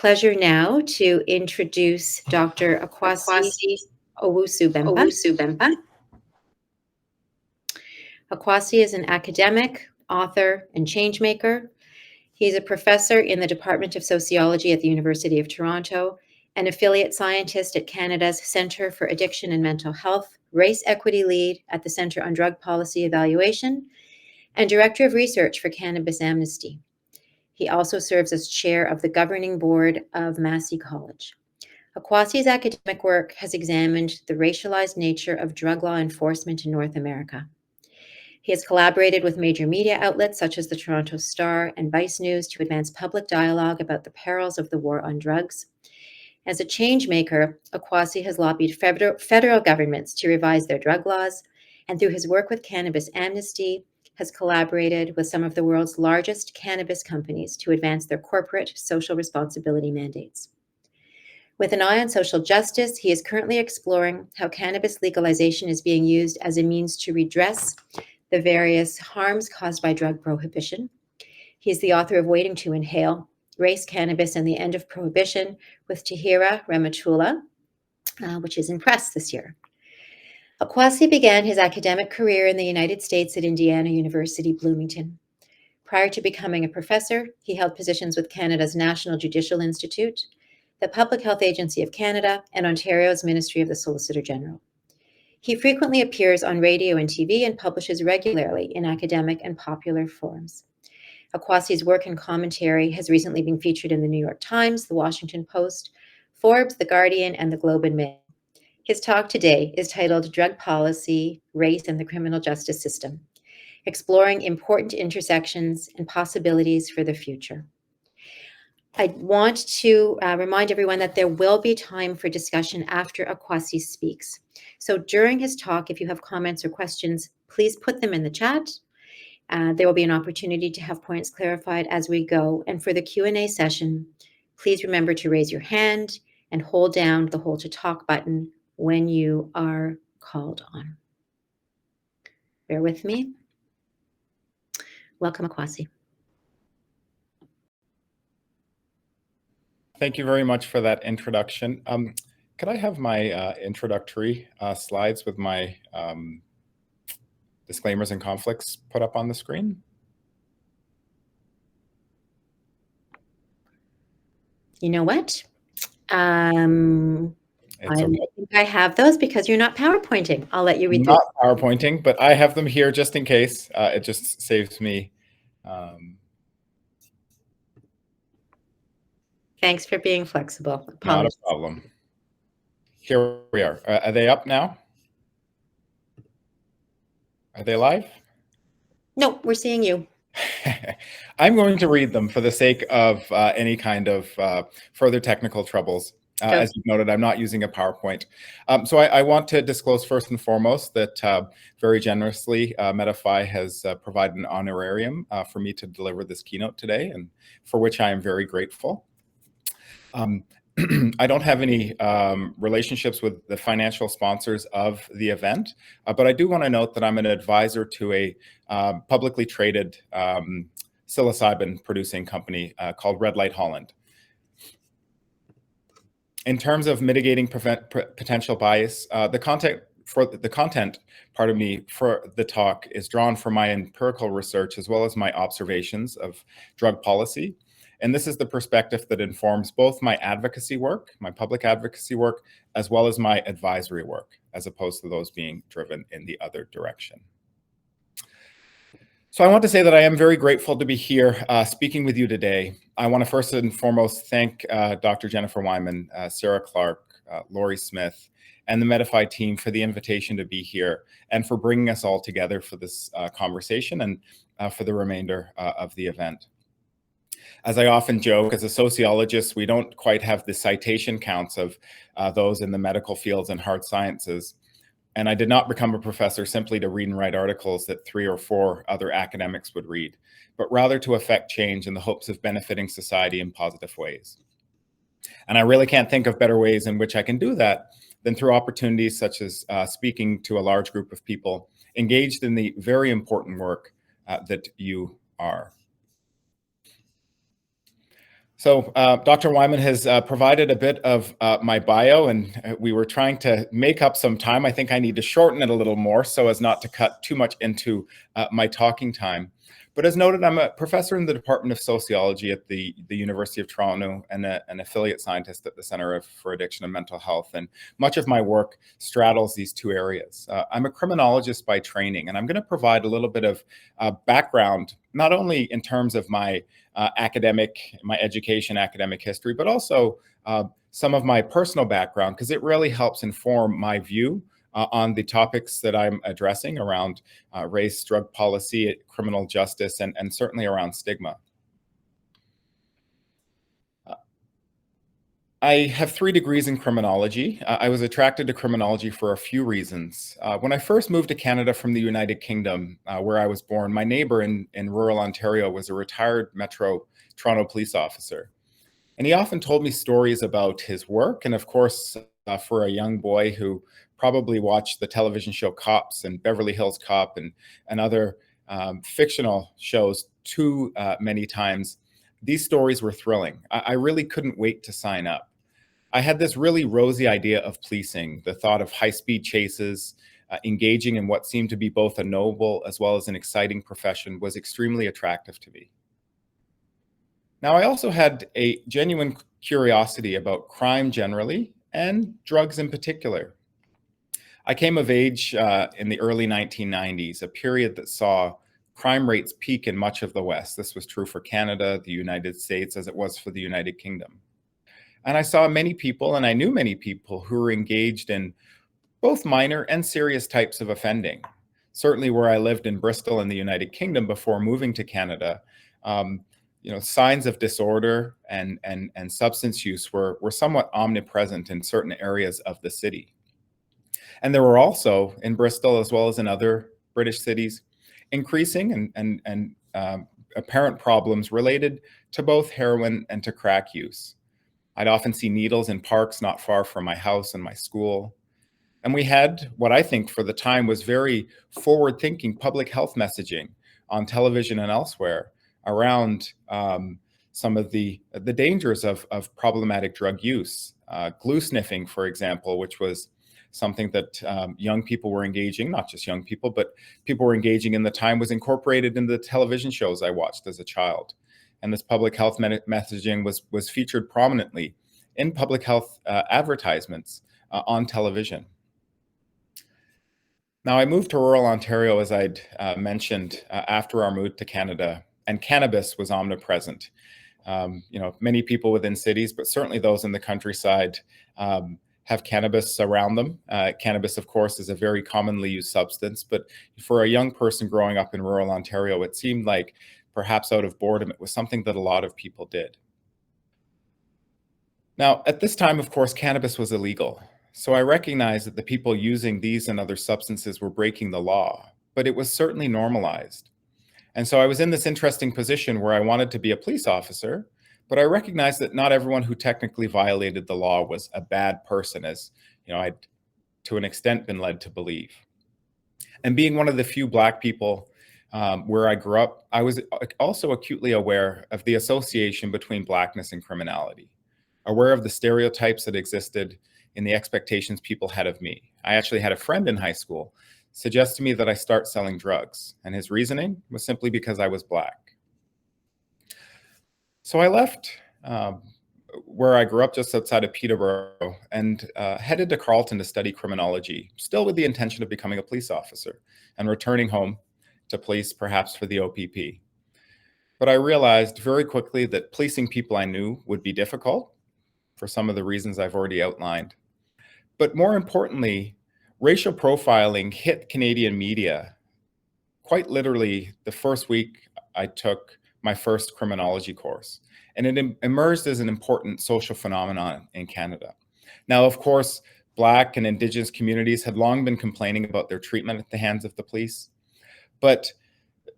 Pleasure now to introduce Dr. Akwasi Owusu-Bempah. Akwasi is an academic, author, and changemaker. He is a professor in the Department of Sociology at the University of Toronto, an affiliate scientist at Canada's Centre for Addiction and Mental Health, race equity lead at the Centre on Drug Policy Evaluation, and director of research for Cannabis Amnesty. He also serves as chair of the governing board of Massey College. Akwasi's academic work has examined the racialized nature of drug law enforcement in North America. He has collaborated with major media outlets such as the Toronto Star and Vice News to advance public dialogue about the perils of the war on drugs. As a change maker, Akwasi has lobbied federal governments to revise their drug laws, and through his work with Cannabis Amnesty, has collaborated with some of the world's largest cannabis companies to advance their corporate social responsibility mandates. With an eye on social justice, he is currently exploring how cannabis legalization is being used as a means to redress the various harms caused by drug prohibition. He is the author of Waiting to Inhale, Race, Cannabis, and the End of Prohibition with Tahira Rahmatullah, which is in press this year. Akwasi began his academic career in the United States at Indiana University, Bloomington. Prior to becoming a professor, he held positions with Canada's National Judicial Institute, the Public Health Agency of Canada, and Ontario's Ministry of the Solicitor General. He frequently appears on radio and TV and publishes regularly in academic and popular forums. Akwasi's work and commentary has recently been featured in the New York Times, the Washington Post, Forbes, The Guardian, and the Globe and Mail. His talk today is titled Drug Policy, Race, and the Criminal Justice System, Exploring Important Intersections and Possibilities for the Future. I want to remind everyone that there will be time for discussion after Akwasi speaks. So during his talk, if you have comments or questions, please put them in the chat. There will be an opportunity to have points clarified as we go. And for the Q&A session, please remember to raise your hand and hold down the Hold to Talk button when you are called on. Bear with me. Welcome, Akwasi. Thank you very much for that introduction. Could I have my introductory slides with my disclaimers and conflicts put up on the screen? You know what? I think I have those because you're not PowerPointing. I'll let you read through. Not PowerPointing, but I have them here just in case. It just saves me. Thanks for being flexible. Apologies. Not a problem. Here we are. Are they up now? Are they live? No, we're seeing you. I'm going to read them for the sake of any kind of further technical troubles. As you've noted, I'm not using a PowerPoint. So I want to disclose first and foremost that very generously, MetaPHI has provided an honorarium for me to deliver this keynote today, and for which I am very grateful. I don't have any relationships with the financial sponsors of the event, but I do want to note that I'm an advisor to a publicly traded psilocybin producing company called Red Light Holland. In terms of mitigating potential bias, the content for the talk is drawn from my empirical research as well as my observations of drug policy. And this is the perspective that informs both my advocacy work, my public advocacy work, as well as my advisory work, as opposed to those being driven in the other direction. So I want to say that I am very grateful to be here speaking with you today. I want to first and foremost thank Dr. Jennifer Wyman, Sarah Clark, Laurie Smith, and the MetaPHI team for the invitation to be here and for bringing us all together for this conversation and for the remainder of the event. As I often joke, as a sociologist, we don't quite have the citation counts of those in the medical fields and hard sciences. And I did not become a professor simply to read and write articles that 3 or 4 other academics would read, but rather to affect change in the hopes of benefiting society in positive ways. And I really can't think of better ways in which I can do that than through opportunities such as speaking to a large group of people engaged in the very important work that you are. So Dr. Wyman has provided a bit of my bio, and we were trying to make up some time. I think I need to shorten it a little more so as not to cut too much into my talking time. But as noted, I'm a professor in the Department of Sociology at the University of Toronto and an affiliate scientist at the Center for Addiction and Mental Health. And much of my work straddles these two areas. I'm a criminologist by training, and I'm going to provide a little bit of background, not only in terms of my my education, academic history, but also some of my personal background, because it really helps inform my view on the topics that I'm addressing around race, drug policy, criminal justice, and certainly around stigma. I have 3 degrees in criminology. I was attracted to criminology for a few reasons. When I first moved to Canada from the United Kingdom, where I was born, my neighbor in rural Ontario was a retired Metro Toronto police officer. And he often told me stories about his work. And of course, for a young boy who probably watched the television show Cops and Beverly Hills Cop and other fictional shows too many times, these stories were thrilling. I really couldn't wait to sign up. I had this really rosy idea of policing. The thought of high-speed chases, engaging in what seemed to be both a noble as well as an exciting profession was extremely attractive to me. Now, I also had a genuine curiosity about crime generally and drugs in particular. I came of age in the early 1990s, a period that saw crime rates peak in much of the West. This was true for Canada, the United States, as it was for the United Kingdom. And I saw many people, and I knew many people who were engaged in both minor and serious types of offending. Certainly where I lived in Bristol in the United Kingdom before moving to Canada, signs of disorder and substance use were somewhat omnipresent in certain areas of the city. And there were also, in Bristol as well as in other British cities, increasing and apparent problems related to both heroin and to crack use. I'd often see needles in parks not far from my house and my school. And we had what I think for the time was very forward-thinking public health messaging on television and elsewhere around some of the dangers of problematic drug use. Glue sniffing, for example, which was something that young people were engaging, not just young people, but people were engaging in the time, was incorporated into the television shows I watched as a child. And this public health messaging was featured prominently in public health advertisements on television. Now, I moved to rural Ontario, as I'd mentioned, after our move to Canada, and cannabis was omnipresent. Many people within cities, but certainly those in the countryside, have cannabis around them. Cannabis, of course, is a very commonly used substance, but for a young person growing up in rural Ontario, it seemed like perhaps out of boredom, it was something that a lot of people did. Now, at this time, of course, cannabis was illegal. So I recognized that the people using these and other substances were breaking the law, but it was certainly normalized. And so I was in this interesting position where I wanted to be a police officer, but I recognized that not everyone who technically violated the law was a bad person, as I'd to an extent been led to believe. And being one of the few Black people where I grew up, I was also acutely aware of the association between Blackness and criminality, aware of the stereotypes that existed in the expectations people had of me. I actually had a friend in high school suggest to me that I start selling drugs, and his reasoning was simply because I was Black. So I left where I grew up just outside of Peterborough and headed to Carleton to study criminology, still with the intention of becoming a police officer and returning home to police perhaps for the OPP. But I realized very quickly that policing people I knew would be difficult for some of the reasons I've already outlined. But more importantly, racial profiling hit Canadian media quite literally the first week I took my first criminology course. And it emerged as an important social phenomenon in Canada. Now, of course, Black and Indigenous communities had long been complaining about their treatment at the hands of the police, but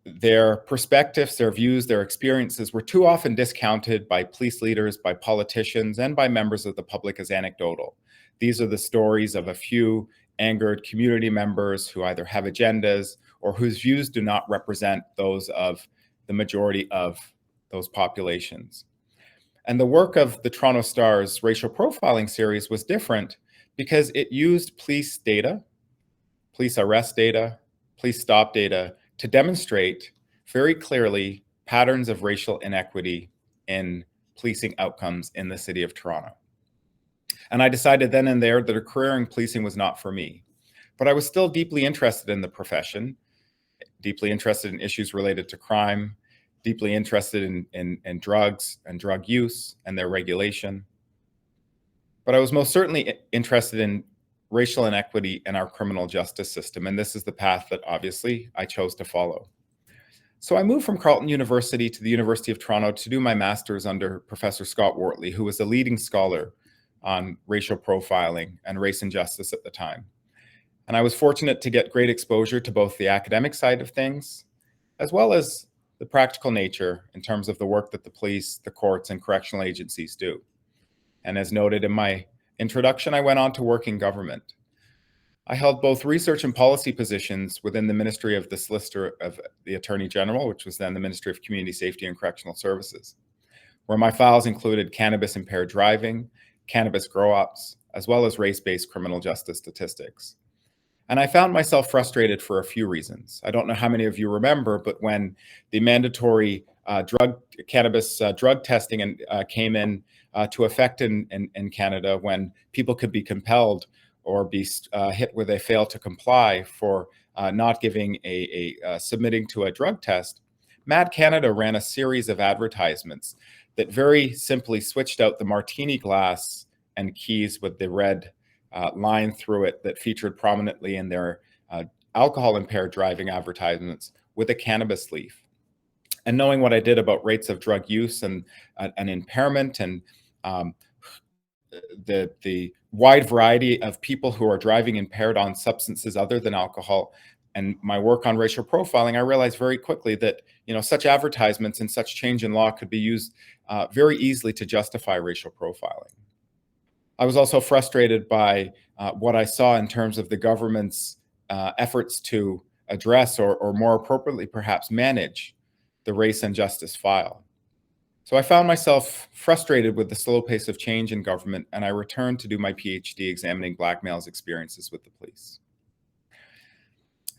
their perspectives, their views, their experiences were too often discounted by police leaders, by politicians, and by members of the public as anecdotal. These are the stories of a few angered community members who either have agendas or whose views do not represent those of the majority of those populations. And the work of the Toronto Star's racial profiling series was different because it used police data, police arrest data, police stop data to demonstrate very clearly patterns of racial inequity in policing outcomes in the city of Toronto. And I decided then and there that a career in policing was not for me. But I was still deeply interested in the profession, deeply interested in issues related to crime, deeply interested in drugs and drug use and their regulation. But I was most certainly interested in racial inequity in our criminal justice system, and this is the path that obviously I chose to follow. So I moved from Carleton University to the University of Toronto to do my master's under Professor Scott Wortley, who was a leading scholar on racial profiling and race and justice at the time. And I was fortunate to get great exposure to both the academic side of things, as well as the practical nature in terms of the work that the police, the courts, and correctional agencies do. And as noted in my introduction, I went on to work in government. I held both research and policy positions within the Ministry of the Solicitor of the Attorney General, which was then the Ministry of Community Safety and Correctional Services, where my files included cannabis-impaired driving, cannabis grow-ops, as well as race-based criminal justice statistics. And I found myself frustrated for a few reasons. I don't know how many of you remember, but when the mandatory cannabis drug testing came in to effect in Canada, when people could be compelled or be hit where they fail to comply for not giving submitting to a drug test, Mad Canada ran a series of advertisements that very simply switched out the martini glass and keys with the red line through it that featured prominently in their alcohol-impaired driving advertisements with a cannabis leaf. And knowing what I did about rates of drug use and impairment and the wide variety of people who are driving impaired on substances other than alcohol, and my work on racial profiling, I realized very quickly that such advertisements and such change in law could be used very easily to justify racial profiling. I was also frustrated by what I saw in terms of the government's efforts to address or more appropriately perhaps manage the race and justice file. So I found myself frustrated with the slow pace of change in government, and I returned to do my PhD examining black males' experiences with the police.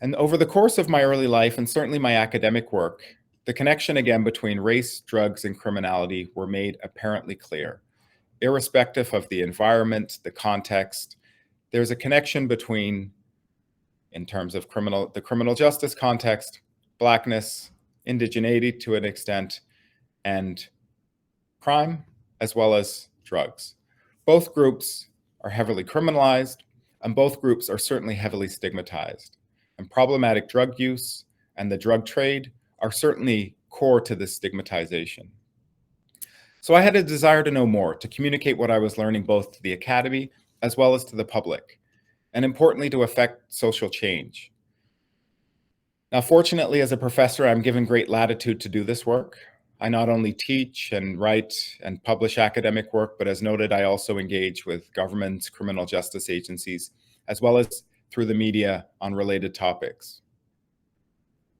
And over the course of my early life, and certainly my academic work, the connection again between race, drugs, and criminality were made apparently clear. Irrespective of the environment, the context, there's a connection between, in terms of the criminal justice context, blackness, indigeneity to an extent, and crime, as well as drugs. Both groups are heavily criminalized, and both groups are certainly heavily stigmatized. And problematic drug use and the drug trade are certainly core to this stigmatization. So I had a desire to know more, to communicate what I was learning both to the academy as well as to the public, and importantly, to affect social change. Now, fortunately, as a professor, I'm given great latitude to do this work. I not only teach and write and publish academic work, but as noted, I also engage with governments, criminal justice agencies, as well as through the media on related topics.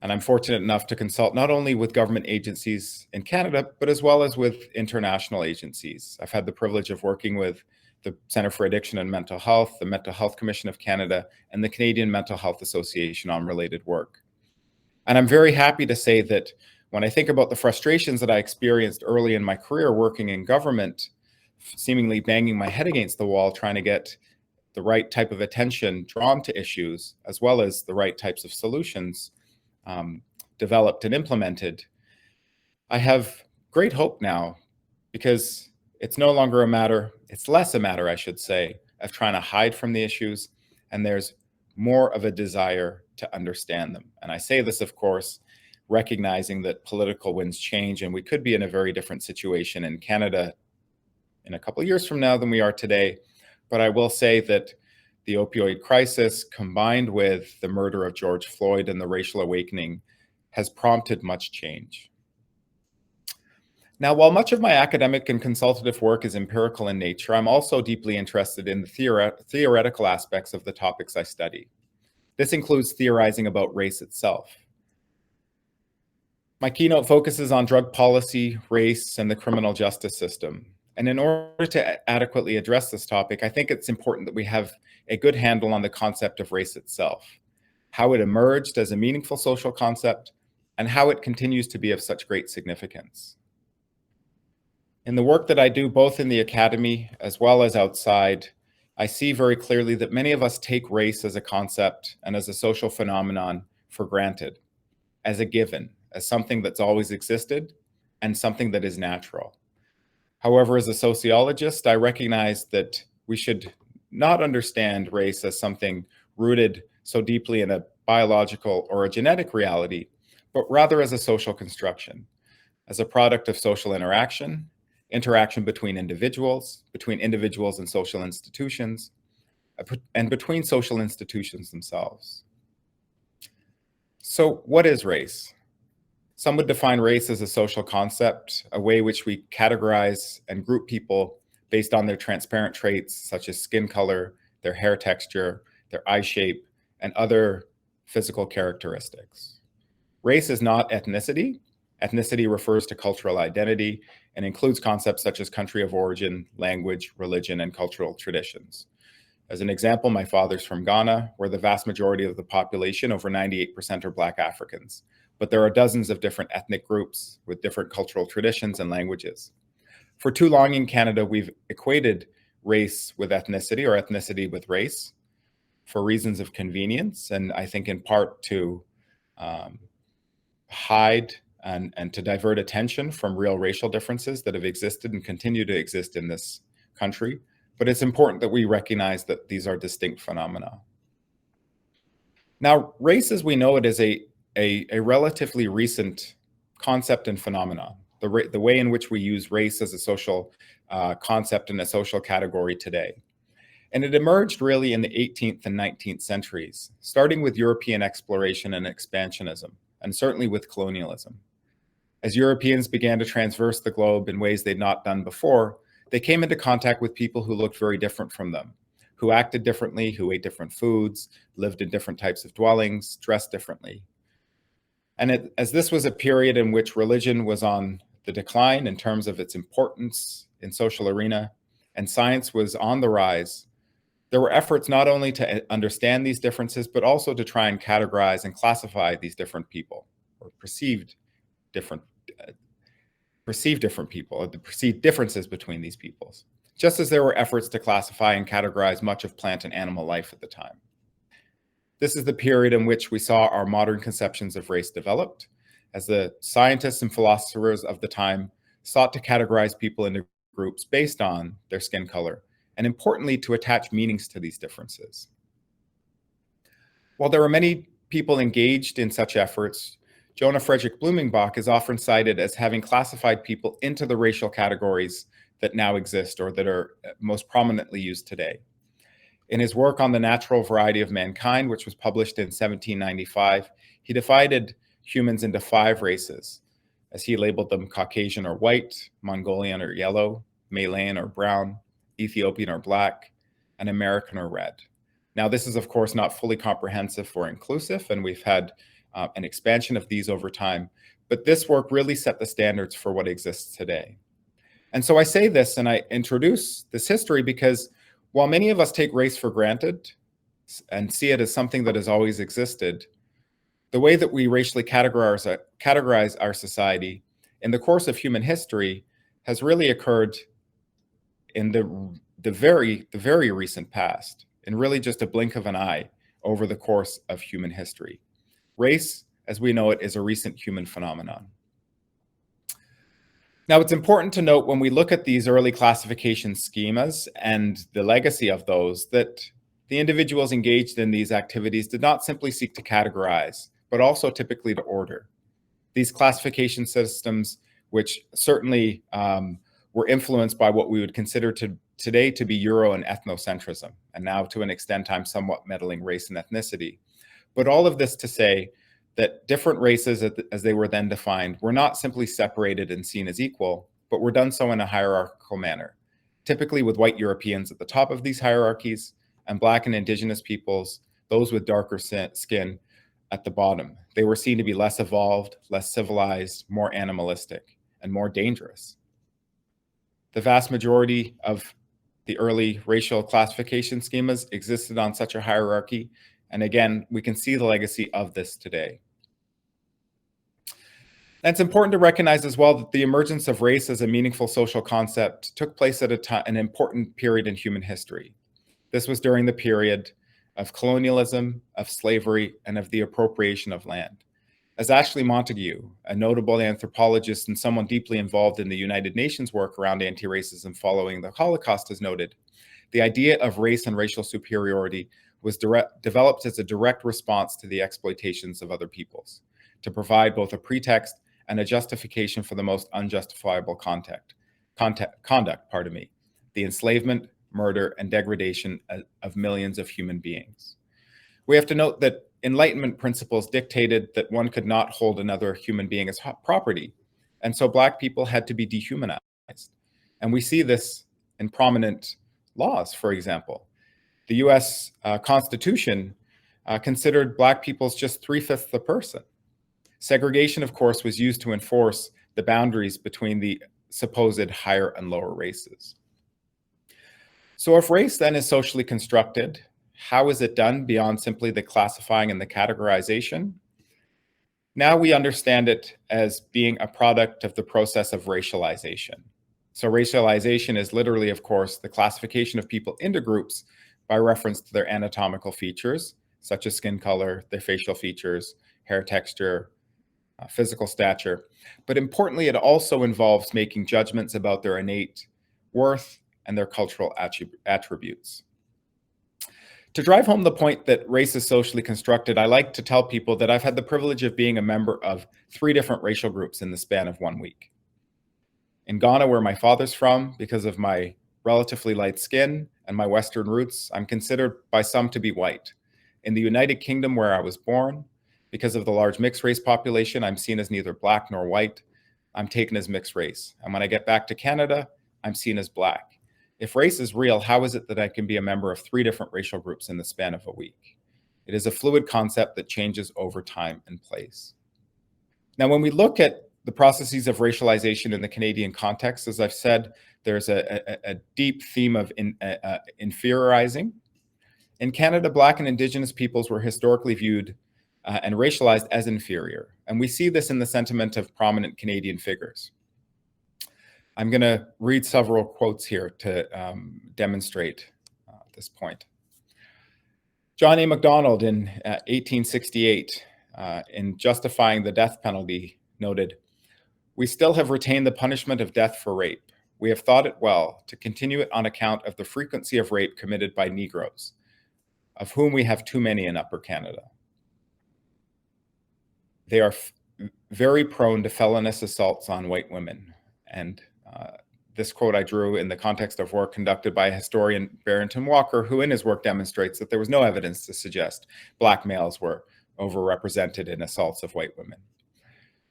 And I'm fortunate enough to consult not only with government agencies in Canada, but as well as with international agencies. I've had the privilege of working with the Centre for Addiction and Mental Health, the Mental Health Commission of Canada, and the Canadian Mental Health Association on related work. And I'm very happy to say that when I think about the frustrations that I experienced early in my career working in government, seemingly banging my head against the wall, trying to get the right type of attention drawn to issues, as well as the right types of solutions developed and implemented, I have great hope now, because it's no longer a matter, it's less a matter, I should say, of trying to hide from the issues, and there's more of a desire to understand them. And I say this, of course, recognizing that political winds change, and we could be in a very different situation in Canada in a couple of years from now than we are today. But I will say that the opioid crisis, combined with the murder of George Floyd and the racial awakening, has prompted much change. Now, while much of my academic and consultative work is empirical in nature, I'm also deeply interested in the theoretical aspects of the topics I study. This includes theorizing about race itself. My keynote focuses on drug policy, race, and the criminal justice system. And in order to adequately address this topic, I think it's important that we have a good handle on the concept of race itself, how it emerged as a meaningful social concept, and how it continues to be of such great significance. In the work that I do, both in the academy as well as outside, I see very clearly that many of us take race as a concept and as a social phenomenon for granted, as a given, as something that's always existed and something that is natural. However, as a sociologist, I recognize that we should not understand race as something rooted so deeply in a biological or a genetic reality, but rather as a social construction, as a product of social interaction between individuals and social institutions, and between social institutions themselves. So what is race? Some would define race as a social concept, a way which we categorize and group people based on their transparent traits, such as skin color, their hair texture, their eye shape, and other physical characteristics. Race is not ethnicity. Ethnicity refers to cultural identity and includes concepts such as country of origin, language, religion, and cultural traditions. As an example, my father's from Ghana, where the vast majority of the population, over 98%, are Black Africans. But there are dozens of different ethnic groups with different cultural traditions and languages. For too long in Canada, we've equated race with ethnicity or ethnicity with race for reasons of convenience, and I think in part to hide and to divert attention from real racial differences that have existed and continue to exist in this country. But it's important that we recognize that these are distinct phenomena. Now, race as we know it is a relatively recent concept and phenomenon. The way in which we use race as a social concept and a social category today. And it emerged really in the 18th and 19th centuries, starting with European exploration and expansionism, and certainly with colonialism. As Europeans began to traverse the globe in ways they'd not done before, they came into contact with people who looked very different from them, who acted differently, who ate different foods, lived in different types of dwellings, dressed differently. And as this was a period in which religion was on the decline in terms of its importance in social arena, and science was on the rise, there were efforts not only to understand these differences, but also to try and categorize and classify these different people, or perceived different people, or the perceived differences between these peoples, just as there were efforts to classify and categorize much of plant and animal life at the time. This is the period in which we saw our modern conceptions of race developed, as the scientists and philosophers of the time sought to categorize people into groups based on their skin color, and importantly, to attach meanings to these differences. While there are many people engaged in such efforts, Jonah Frederick Blumenbach is often cited as having classified people into the racial categories that now exist or that are most prominently used today. In his work on the natural variety of mankind, which was published in 1795, he divided humans into 5 races, as he labeled them Caucasian or white, Mongolian or yellow, Malayan or brown, Ethiopian or black, and American or red. Now, this is, of course, not fully comprehensive or inclusive, and we've had an expansion of these over time, but this work really set the standards for what exists today. And so I say this and I introduce this history because while many of us take race for granted and see it as something that has always existed, the way that we racially categorize our society in the course of human history has really occurred in the very recent past, in really just a blink of an eye over the course of human history. Race, as we know it, is a recent human phenomenon. Now, it's important to note when we look at these early classification schemas and the legacy of those, that the individuals engaged in these activities did not simply seek to categorize, but also typically to order. These classification systems, which certainly were influenced by what we would consider today to be Euro and ethnocentrism, and now to an extent I'm somewhat meddling race and ethnicity. But all of this to say that different races, as they were then defined, were not simply separated and seen as equal, but were done so in a hierarchical manner, typically with white Europeans at the top of these hierarchies, and Black and Indigenous peoples, those with darker skin, at the bottom. They were seen to be less evolved, less civilized, more animalistic, and more dangerous. The vast majority of the early racial classification schemas existed on such a hierarchy, and again, we can see the legacy of this today. And it's important to recognize as well that the emergence of race as a meaningful social concept took place at an important period in human history. This was during the period of colonialism, of slavery, and of the appropriation of land. As Ashley Montague, a notable anthropologist and someone deeply involved in the United Nations work around anti-racism following the Holocaust, has noted, the idea of race and racial superiority was developed as a direct response to the exploitations of other peoples, to provide both a pretext and a justification for the most unjustifiable conduct, the enslavement, murder, and degradation of millions of human beings. We have to note that Enlightenment principles dictated that one could not hold another human being as property, and so Black people had to be dehumanized. And we see this in prominent laws, for example. The US Constitution considered Black people as just 3/5 the person. Segregation, of course, was used to enforce the boundaries between the supposed higher and lower races. So if race then is socially constructed, how is it done beyond simply the classifying and the categorization? Now we understand it as being a product of the process of racialization. So racialization is literally, of course, the classification of people into groups by reference to their anatomical features, such as skin color, their facial features, hair texture, physical stature. But importantly, it also involves making judgments about their innate worth and their cultural attributes. To drive home the point that race is socially constructed, I like to tell people that I've had the privilege of being a member of 3 different racial groups in the span of 1 week. In Ghana, where my father's from, because of my relatively light skin and my Western roots, I'm considered by some to be white. In the United Kingdom, where I was born, because of the large mixed race population, I'm seen as neither Black nor white. I'm taken as mixed race. And when I get back to Canada, I'm seen as Black. If race is real, how is it that I can be a member of 3 different racial groups in the span of a week? It is a fluid concept that changes over time and place. Now, when we look at the processes of racialization in the Canadian context, as I've said, there's a deep theme of inferiorizing. In Canada, Black and Indigenous peoples were historically viewed and racialized as inferior. And we see this in the sentiment of prominent Canadian figures. I'm going to read several quotes here to demonstrate this point. John A. Macdonald in 1868, in justifying the death penalty, noted, "We still have retained the punishment of death for rape. We have thought it well to continue it on account of the frequency of rape committed by Negroes, of whom we have too many in Upper Canada. They are very prone to felonious assaults on white women." And this quote I drew in the context of work conducted by historian Barrington Walker, who in his work demonstrates that there was no evidence to suggest Black males were overrepresented in assaults of white women.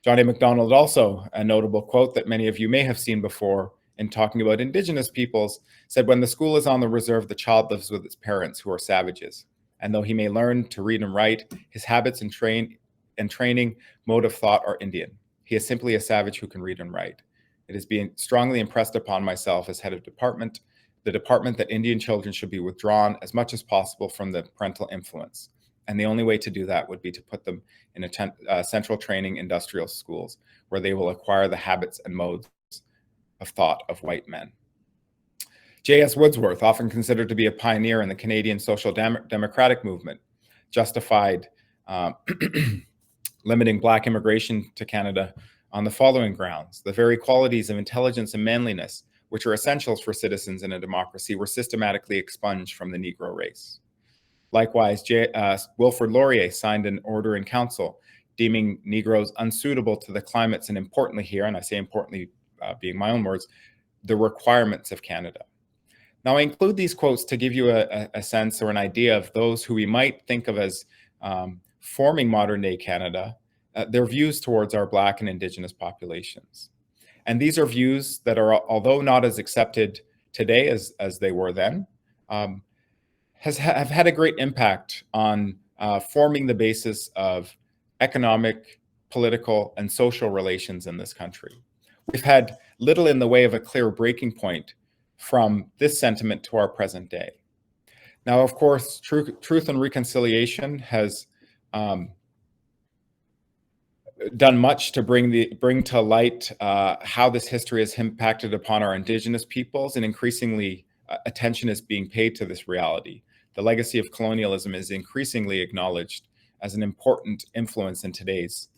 John A. Macdonald also, a notable quote that many of you may have seen before in talking about Indigenous peoples, said, "When the school is on the reserve, the child lives with its parents, who are savages. And though he may learn to read and write, his habits and training, mode of thought are Indian. He is simply a savage who can read and write. It is being strongly impressed upon myself as head of the department that Indian children should be withdrawn as much as possible from the parental influence. And the only way to do that would be to put them in central training industrial schools where they will acquire the habits and modes of thought of white men." J.S. Wordsworth, often considered to be a pioneer in the Canadian social democratic movement, justified limiting Black immigration to Canada on the following grounds: the very qualities of intelligence and manliness, which are essentials for citizens in a democracy, were systematically expunged from the Negro race. Likewise, Wilfrid Laurier signed an order in council deeming Negroes unsuitable to the climates and importantly here, and I say importantly being my own words, the requirements of Canada. Now I include these quotes to give you a sense or an idea of those who we might think of as forming modern day Canada, their views towards our Black and Indigenous populations. And these are views that are, although not as accepted today as they were then, have had a great impact on forming the basis of economic, political, and social relations in this country. We've had little in the way of a clear breaking point from this sentiment to our present day. Now, of course, Truth and Reconciliation has done much to bring to light how this history has impacted upon our Indigenous peoples, and increasingly attention is being paid to this reality. The legacy of colonialism is increasingly acknowledged as an important influence in today's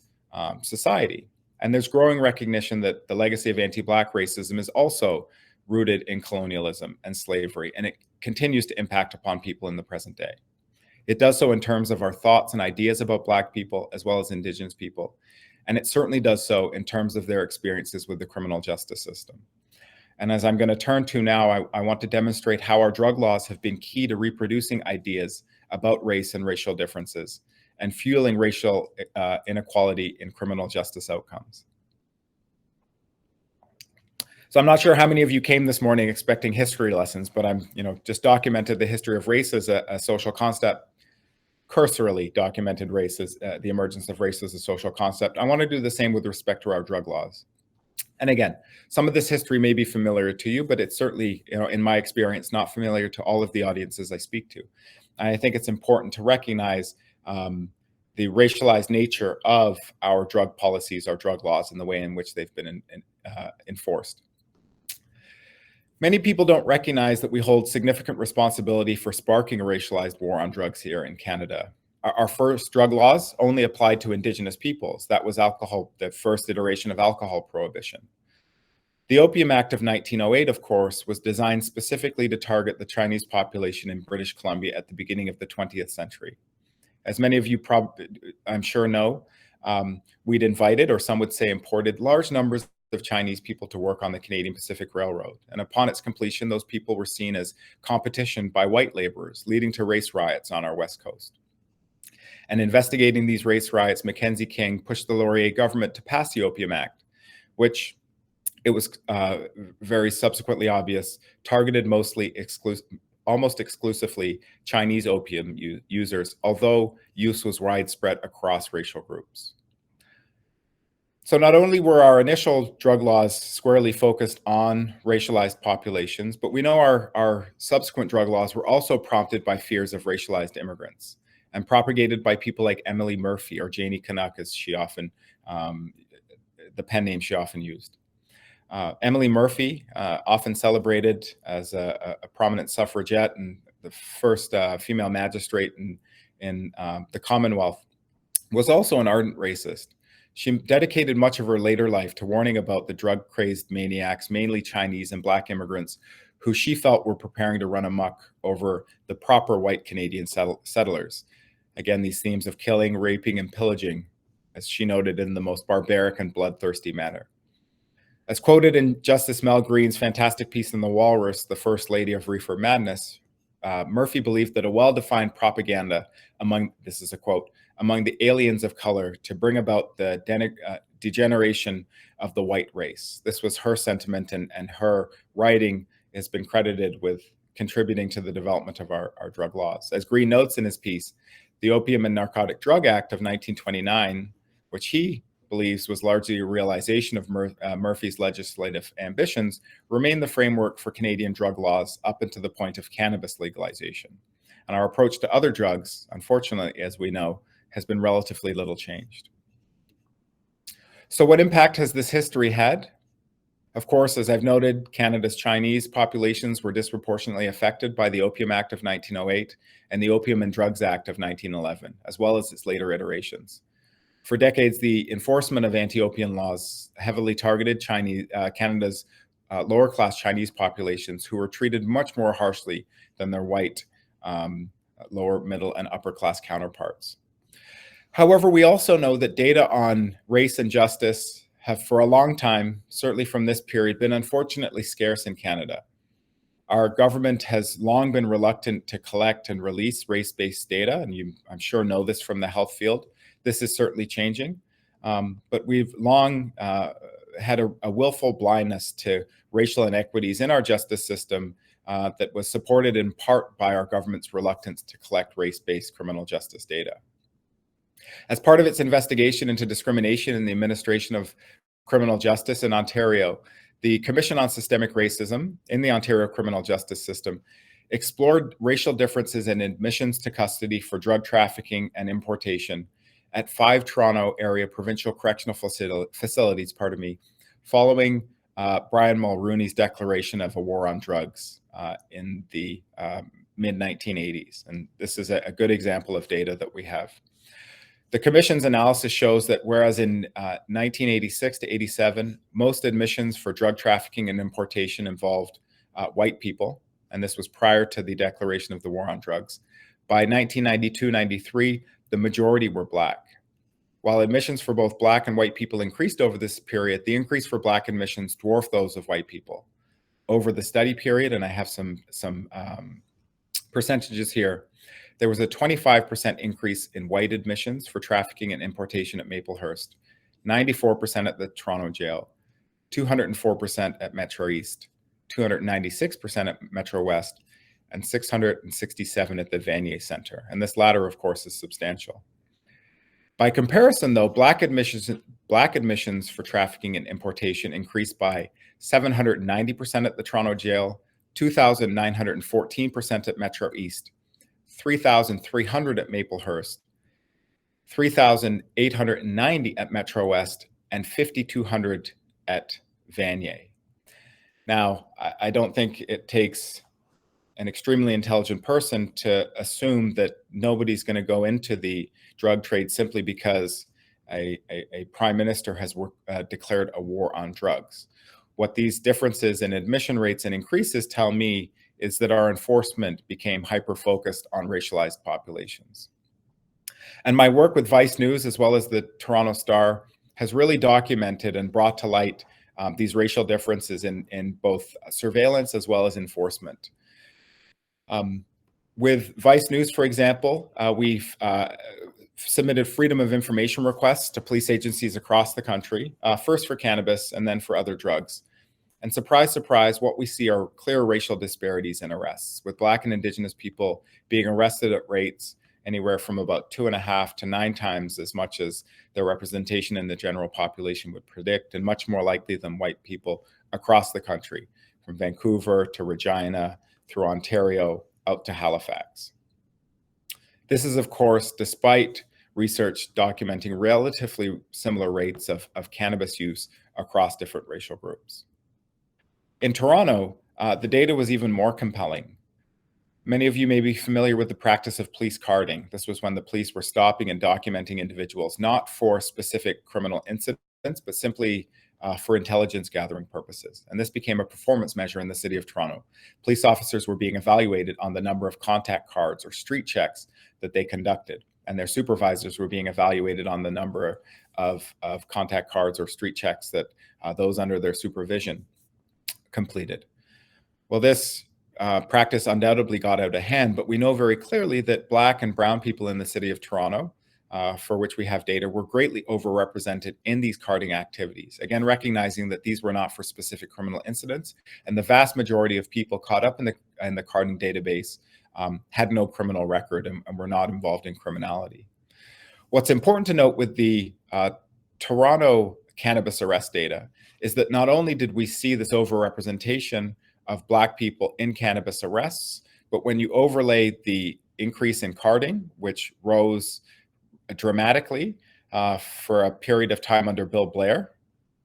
society. And there's growing recognition that the legacy of anti-Black racism is also rooted in colonialism and slavery, and it continues to impact upon people in the present day. It does so in terms of our thoughts and ideas about Black people as well as Indigenous people. And it certainly does so in terms of their experiences with the criminal justice system. And as I'm going to turn to now, I want to demonstrate how our drug laws have been key to reproducing ideas about race and racial differences and fueling racial inequality in criminal justice outcomes. So I'm not sure how many of you came this morning expecting history lessons, but I'm, just documented the history of race as a social concept, cursorily documented race as the emergence of race as a social concept. I want to do the same with respect to our drug laws. And again, some of this history may be familiar to you, but it's certainly, in my experience, not familiar to all of the audiences I speak to. And I think it's important to recognize the racialized nature of our drug policies, our drug laws, and the way in which they've been enforced. Many people don't recognize that we hold significant responsibility for sparking a racialized war on drugs here in Canada. Our first drug laws only applied to Indigenous peoples. That was alcohol, the first iteration of alcohol prohibition. The Opium Act of 1908, of course, was designed specifically to target the Chinese population in British Columbia at the beginning of the 20th century. As many of you I'm sure know, we'd invited, or some would say imported, large numbers of Chinese people to work on the Canadian Pacific Railroad. And upon its completion, those people were seen as competition by white laborers, leading to race riots on our West Coast. And investigating these race riots, Mackenzie King pushed the Laurier government to pass the Opium Act, which it was very subsequently obvious, targeted almost exclusively Chinese opium users, although use was widespread across racial groups. So not only were our initial drug laws squarely focused on racialized populations, but we know our subsequent drug laws were also prompted by fears of racialized immigrants and propagated by people like Emily Murphy, or Janie Canuck, as she often, the pen name she often used. Emily Murphy, often celebrated as a prominent suffragette and the first female magistrate in the Commonwealth, was also an ardent racist. She dedicated much of her later life to warning about the drug-crazed maniacs, mainly Chinese and Black immigrants, who she felt were preparing to run amok over the proper white Canadian settlers. Again, these themes of killing, raping, and pillaging, as she noted, in the most barbaric and bloodthirsty manner. As quoted in Justice Mel Green's fantastic piece in The Walrus, The First Lady of Reefer Madness, Murphy believed that a well-defined propaganda this is a quote, among the aliens of color to bring about the degeneration of the white race. This was her sentiment, and her writing has been credited with contributing to the development of our drug laws. As Green notes in his piece, the Opium and Narcotic Drug Act of 1929, which he believes was largely a realization of Murphy's legislative ambitions, remained the framework for Canadian drug laws up until the point of cannabis legalization. And our approach to other drugs, unfortunately, as we know, has been relatively little changed. So what impact has this history had? Of course, as I've noted, Canada's Chinese populations were disproportionately affected by the Opium Act of 1908 and the Opium and Drugs Act of 1911, as well as its later iterations. For decades, the enforcement of anti-opium laws heavily targeted Canada's lower-class Chinese populations, who were treated much more harshly than their white lower, middle, and upper-class counterparts. However, we also know that data on race and justice have for a long time, certainly from this period, been unfortunately scarce in Canada. Our government has long been reluctant to collect and release race-based data, and you, I'm sure, know this from the health field. This is certainly changing, but we've long had a willful blindness to racial inequities in our justice system, that was supported in part by our government's reluctance to collect race-based criminal justice data. As part of its investigation into discrimination in the administration of criminal justice in Ontario, the Commission on Systemic Racism in the Ontario criminal justice system explored racial differences in admissions to custody for drug trafficking and importation at 5 Toronto area provincial correctional facilities, following Brian Mulrooney's declaration of a war on drugs in the mid-1980s. And this is a good example of data that we have. The Commission's analysis shows that whereas in 1986 to 87, most admissions for drug trafficking and importation involved white people, and this was prior to the declaration of the war on drugs, by 1992-93, the majority were Black. While admissions for both Black and white people increased over this period, the increase for Black admissions dwarfed those of white people. Over the study period, and I have some percentages here, there was a 25% increase in white admissions for trafficking and importation at Maplehurst, 94% at the Toronto Jail, 204% at Metro East, 296% at Metro West, and 667 at the Vanier Centre. And this latter, of course, is substantial. By comparison, though, Black admissions for trafficking and importation increased by 790% at the Toronto Jail, 2,914% at Metro East, 3,300 at Maplehurst, 3,890 at Metro West, and 5,200 at Vanier. Now, I don't think it takes an extremely intelligent person to assume that nobody's going to go into the drug trade simply because a prime minister has declared a war on drugs. What these differences in admission rates and increases tell me is that our enforcement became hyper-focused on racialized populations. And my work with Vice News, as well as the Toronto Star, has really documented and brought to light these racial differences in both surveillance as well as enforcement. With Vice News, for example, we've submitted freedom of information requests to police agencies across the country, first for cannabis and then for other drugs. And surprise, surprise, what we see are clear racial disparities in arrests, with Black and Indigenous people being arrested at rates anywhere from about 2.5 to 9 times as much as their representation in the general population would predict, and much more likely than white people across the country, from Vancouver to Regina, through Ontario, out to Halifax. This is, of course, despite research documenting relatively similar rates of cannabis use across different racial groups. In Toronto, the data was even more compelling. Many of you may be familiar with the practice of police carding. This was when the police were stopping and documenting individuals, not for specific criminal incidents, but simply for intelligence gathering purposes. And this became a performance measure in the city of Toronto. Police officers were being evaluated on the number of contact cards or street checks that they conducted, and their supervisors were being evaluated on the number of contact cards or street checks that those under their supervision completed. Well, this practice undoubtedly got out of hand, but we know very clearly that Black and Brown people in the city of Toronto, for which we have data, were greatly overrepresented in these carding activities. Again, recognizing that these were not for specific criminal incidents, and the vast majority of people caught up in the carding database had no criminal record and were not involved in criminality. What's important to note with the Toronto cannabis arrest data is that not only did we see this overrepresentation of Black people in cannabis arrests, but when you overlay the increase in carding, which rose dramatically for a period of time under Bill Blair,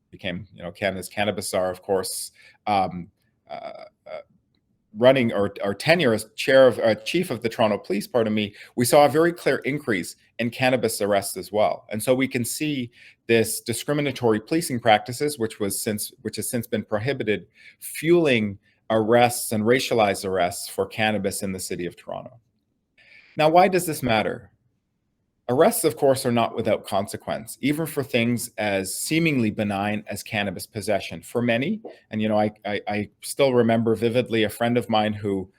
became Canada's cannabis czar, of course, running or tenure as chief of the Toronto Police, we saw a very clear increase in cannabis arrests as well. And so we can see this discriminatory policing practices, which has since been prohibited, fueling arrests and racialized arrests for cannabis in the city of Toronto. Now, why does this matter? Arrests, of course, are not without consequence, even for things as seemingly benign as cannabis possession. For many, and I still remember vividly a friend of mine who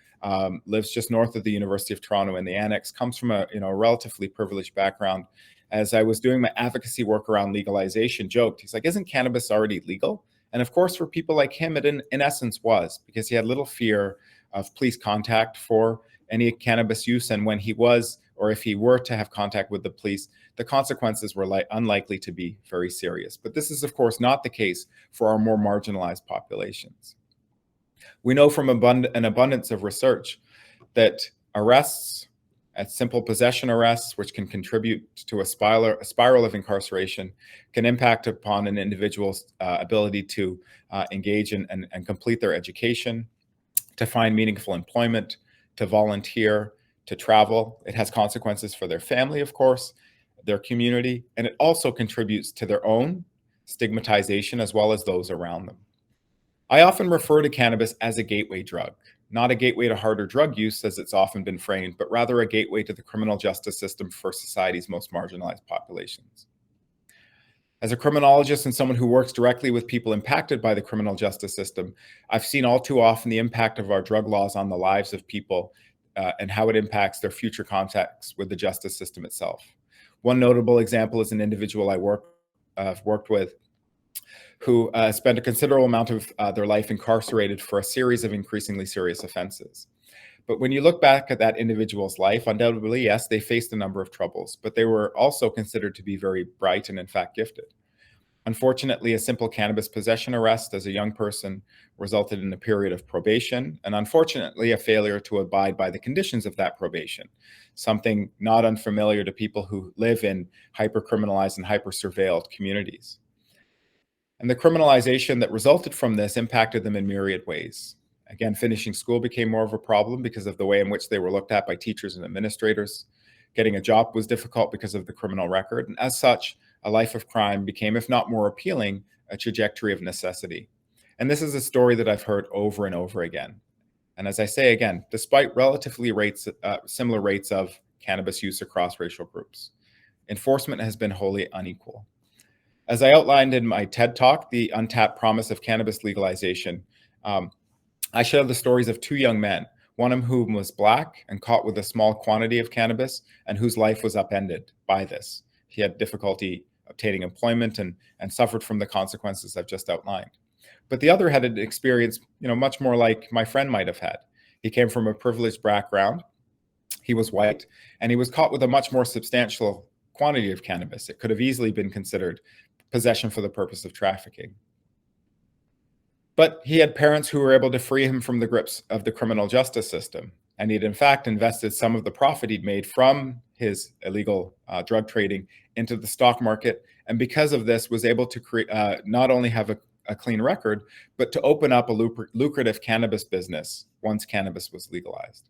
lives just north of the University of Toronto in the Annex, comes from a relatively privileged background. As I was doing my advocacy work around legalization, joked, he's like, "Isn't cannabis already legal?" And of course, for people like him, it in essence was, because he had little fear of police contact for any cannabis use. And when he was, or if he were to have contact with the police, the consequences were unlikely to be very serious. But this is, of course, not the case for our more marginalized populations. We know from an abundance of research that arrests, at simple possession arrests, which can contribute to a spiral of incarceration, can impact upon an individual's ability to engage and complete their education, to find meaningful employment, to volunteer, to travel. It has consequences for their family, of course, their community, and it also contributes to their own stigmatization as well as those around them. I often refer to cannabis as a gateway drug, not a gateway to harder drug use as it's often been framed, but rather a gateway to the criminal justice system for society's most marginalized populations. As a criminologist and someone who works directly with people impacted by the criminal justice system, I've seen all too often the impact of our drug laws on the lives of people and how it impacts their future contacts with the justice system itself. One notable example is an individual I've worked with who spent a considerable amount of their life incarcerated for a series of increasingly serious offenses. But when you look back at that individual's life, undoubtedly, yes, they faced a number of troubles, but they were also considered to be very bright and in fact gifted. Unfortunately, a simple cannabis possession arrest as a young person resulted in a period of probation, and unfortunately, a failure to abide by the conditions of that probation, something not unfamiliar to people who live in hyper-criminalized and hyper-surveilled communities. And the criminalization that resulted from this impacted them in myriad ways. Again, finishing school became more of a problem because of the way in which they were looked at by teachers and administrators. Getting a job was difficult because of the criminal record. And as such, a life of crime became, if not more appealing, a trajectory of necessity. And this is a story that I've heard over and over again. And as I say again, despite relatively similar rates of cannabis use across racial groups, enforcement has been wholly unequal. As I outlined in my TED Talk, The Untapped Promise of Cannabis Legalization, I share the stories of two young men, one of whom was Black and caught with a small quantity of cannabis and whose life was upended by this. He had difficulty obtaining employment and suffered from the consequences I've just outlined. But the other had an experience, much more like my friend might have had. He came from a privileged background. He was white, and he was caught with a much more substantial quantity of cannabis. It could have easily been considered possession for the purpose of trafficking. But he had parents who were able to free him from the grips of the criminal justice system. And he'd in fact invested some of the profit he'd made from his illegal drug trading into the stock market. And because of this, was able to not only have a clean record, but to open up a lucrative cannabis business once cannabis was legalized.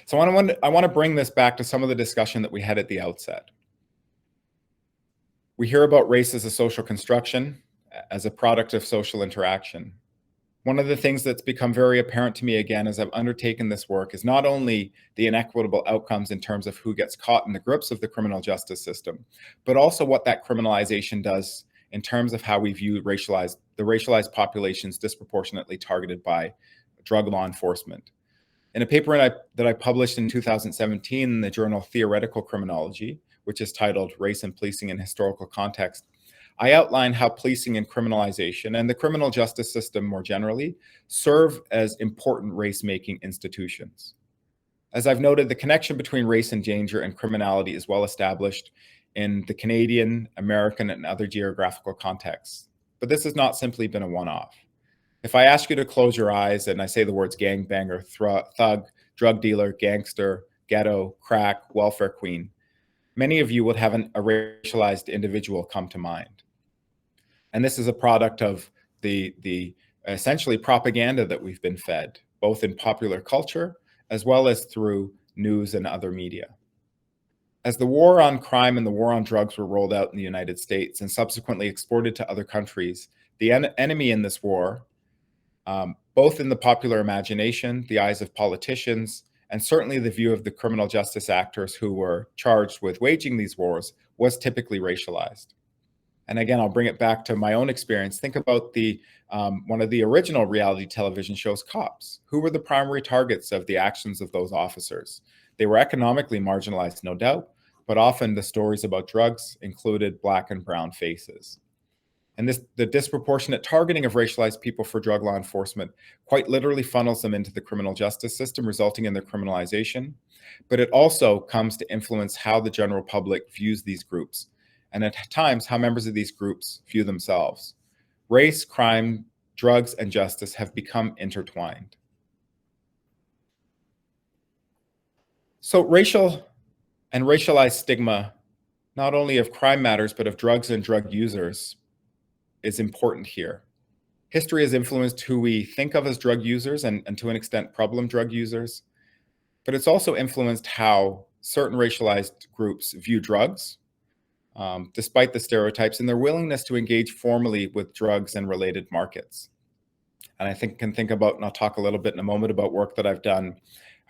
So I want to bring this back to some of the discussion that we had at the outset. We hear about race as a social construction, as a product of social interaction. One of the things that's become very apparent to me again as I've undertaken this work is not only the inequitable outcomes in terms of who gets caught in the grips of the criminal justice system, but also what that criminalization does in terms of how we view the racialized populations disproportionately targeted by drug law enforcement. In a paper that I published in 2017 in the journal Theoretical Criminology, which is titled Race and Policing in Historical Context, I outline how policing and criminalization and the criminal justice system more generally serve as important race-making institutions. As I've noted, the connection between race and danger and criminality is well established in the Canadian, American, and other geographical contexts. But this has not simply been a one-off. If I ask you to close your eyes and I say the words gangbanger, thug, drug dealer, gangster, ghetto, crack, welfare queen, many of you would have a racialized individual come to mind. And this is a product of the essentially propaganda that we've been fed, both in popular culture as well as through news and other media. As the war on crime and the war on drugs were rolled out in the United States and subsequently exported to other countries, the enemy in this war, both in the popular imagination, the eyes of politicians, and certainly the view of the criminal justice actors who were charged with waging these wars, was typically racialized. And again, I'll bring it back to my own experience. Think about one of the original reality television shows, Cops. Who were the primary targets of the actions of those officers? They were economically marginalized, no doubt, but often the stories about drugs included Black and brown faces. And the disproportionate targeting of racialized people for drug law enforcement quite literally funnels them into the criminal justice system, resulting in their criminalization. But it also comes to influence how the general public views these groups, and at times how members of these groups view themselves. Race, crime, drugs, and justice have become intertwined. So racial and racialized stigma, not only of crime matters, but of drugs and drug users, is important here. History has influenced who we think of as drug users and to an extent problem drug users, but it's also influenced how certain racialized groups view drugs, despite the stereotypes, and their willingness to engage formally with drugs and related markets. And I can think about, and I'll talk a little bit in a moment about work that I've done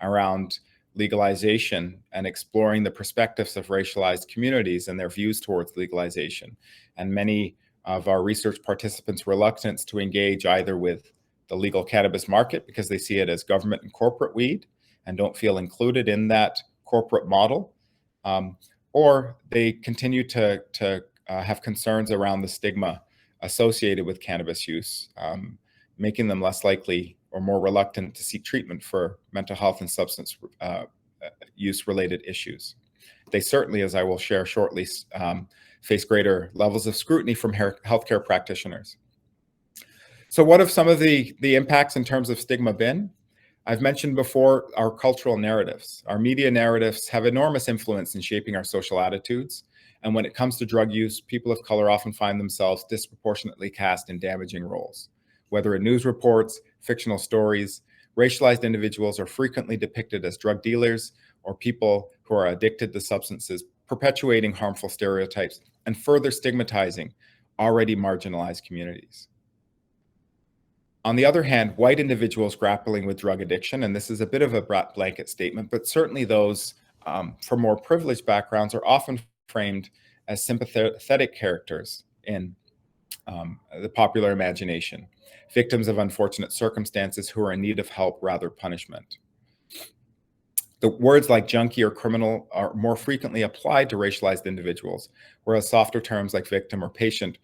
around legalization and exploring the perspectives of racialized communities and their views towards legalization. And many of our research participants' reluctance to engage either with the legal cannabis market because they see it as government and corporate weed and don't feel included in that corporate model, or they continue to have concerns around the stigma associated with cannabis use, making them less likely or more reluctant to seek treatment for mental health and substance use-related issues. They certainly, as I will share shortly, face greater levels of scrutiny from healthcare practitioners. So what have some of the impacts in terms of stigma been? I've mentioned before our cultural narratives. Our media narratives have enormous influence in shaping our social attitudes. And when it comes to drug use, people of color often find themselves disproportionately cast in damaging roles. Whether in news reports, fictional stories, racialized individuals are frequently depicted as drug dealers or people who are addicted to substances, perpetuating harmful stereotypes and further stigmatizing already marginalized communities. On the other hand, white individuals grappling with drug addiction, and this is a bit of a blanket statement, but certainly those from more privileged backgrounds are often framed as sympathetic characters in the popular imagination, victims of unfortunate circumstances who are in need of help rather punishment. The words like junkie or criminal are more frequently applied to racialized individuals, whereas softer terms like victim or patient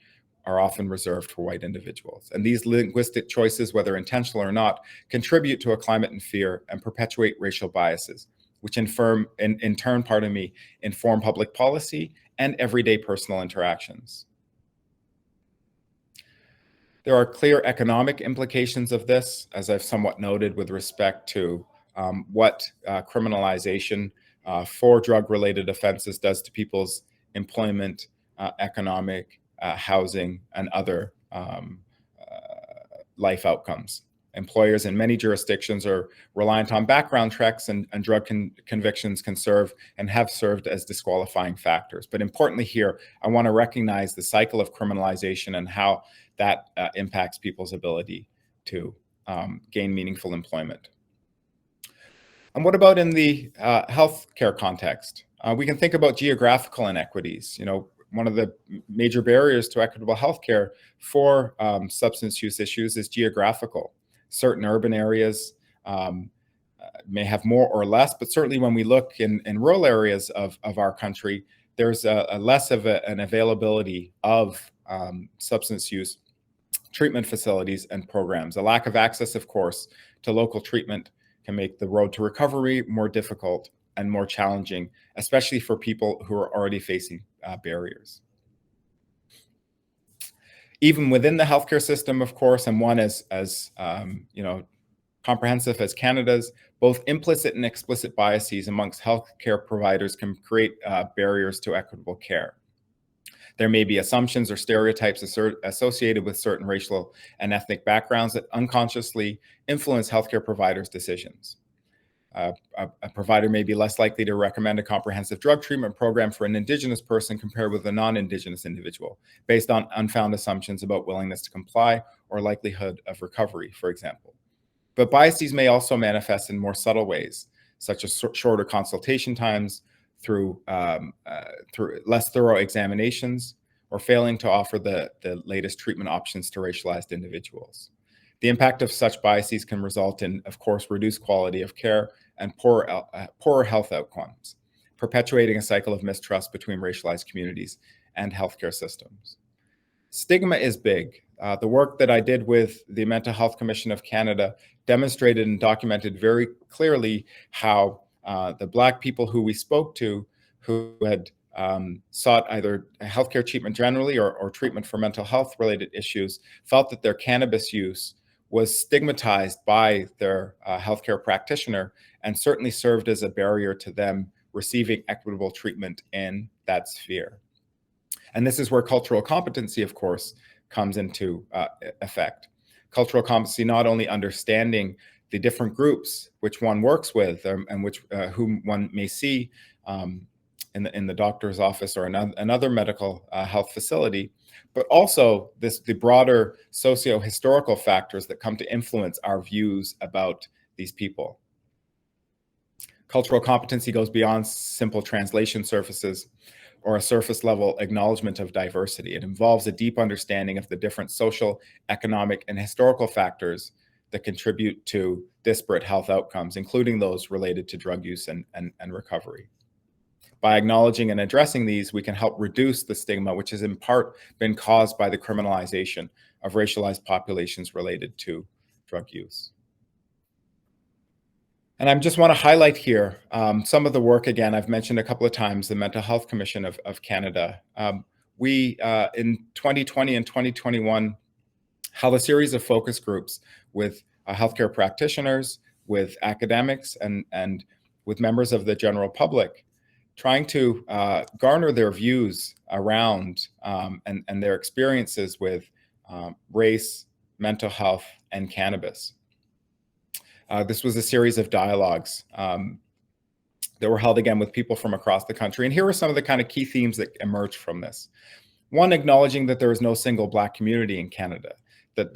are often reserved for white individuals. And these linguistic choices, whether intentional or not, contribute to a climate in fear and perpetuate racial biases, which in turn, inform public policy and everyday personal interactions. There are clear economic implications of this, as I've somewhat noted with respect to what criminalization for drug-related offenses does to people's employment, economic, housing, and other life outcomes. Employers in many jurisdictions are reliant on background checks, and drug convictions can serve and have served as disqualifying factors. But importantly here, I want to recognize the cycle of criminalization and how that impacts people's ability to gain meaningful employment. And what about in the healthcare context? We can think about geographical inequities. You know, one of the major barriers to equitable healthcare for substance use issues is geographical. Certain urban areas may have more or less, but certainly when we look in rural areas of our country, there's a less of an availability of substance use treatment facilities and programs. A lack of access, of course, to local treatment can make the road to recovery more difficult and more challenging, especially for people who are already facing barriers. Even within the healthcare system, of course, and one as comprehensive as Canada's, both implicit and explicit biases amongst healthcare providers can create barriers to equitable care. There may be assumptions or stereotypes associated with certain racial and ethnic backgrounds that unconsciously influence healthcare providers' decisions. A provider may be less likely to recommend a comprehensive drug treatment program for an Indigenous person compared with a non-Indigenous individual, based on unfounded assumptions about willingness to comply or likelihood of recovery, for example. But biases may also manifest in more subtle ways, such as shorter consultation times, through less thorough examinations, or failing to offer the latest treatment options to racialized individuals. The impact of such biases can result in, of course, reduced quality of care and poorer health outcomes, perpetuating a cycle of mistrust between racialized communities and healthcare systems. Stigma is big. The work that I did with the Mental Health Commission of Canada demonstrated and documented very clearly how the Black people who we spoke to who had sought either healthcare treatment generally or treatment for mental health related issues felt that their cannabis use was stigmatized by their healthcare practitioner and certainly served as a barrier to them receiving equitable treatment in that sphere. And this is where cultural competency, of course, comes into effect. Cultural competency, not only understanding the different groups which one works with and which whom one may see in the doctor's office or another medical health facility, but also the broader socio-historical factors that come to influence our views about these people. Cultural competency goes beyond simple translation surfaces or a surface level acknowledgement of diversity. It involves a deep understanding of the different social, economic, and historical factors that contribute to disparate health outcomes, including those related to drug use and recovery. By acknowledging and addressing these, we can help reduce the stigma, which has in part been caused by the criminalization of racialized populations related to drug use. And I just want to highlight here some of the work, again, I've mentioned a couple of times, the Mental Health Commission of Canada. We, in 2020 and 2021, held a series of focus groups with healthcare practitioners, with academics, and with members of the general public, trying to garner their views around and their experiences with race, mental health, and cannabis. This was a series of dialogues that were held again with people from across the country. And here are some of the kind of key themes that emerged from this. One, acknowledging that there is no single Black community in Canada, that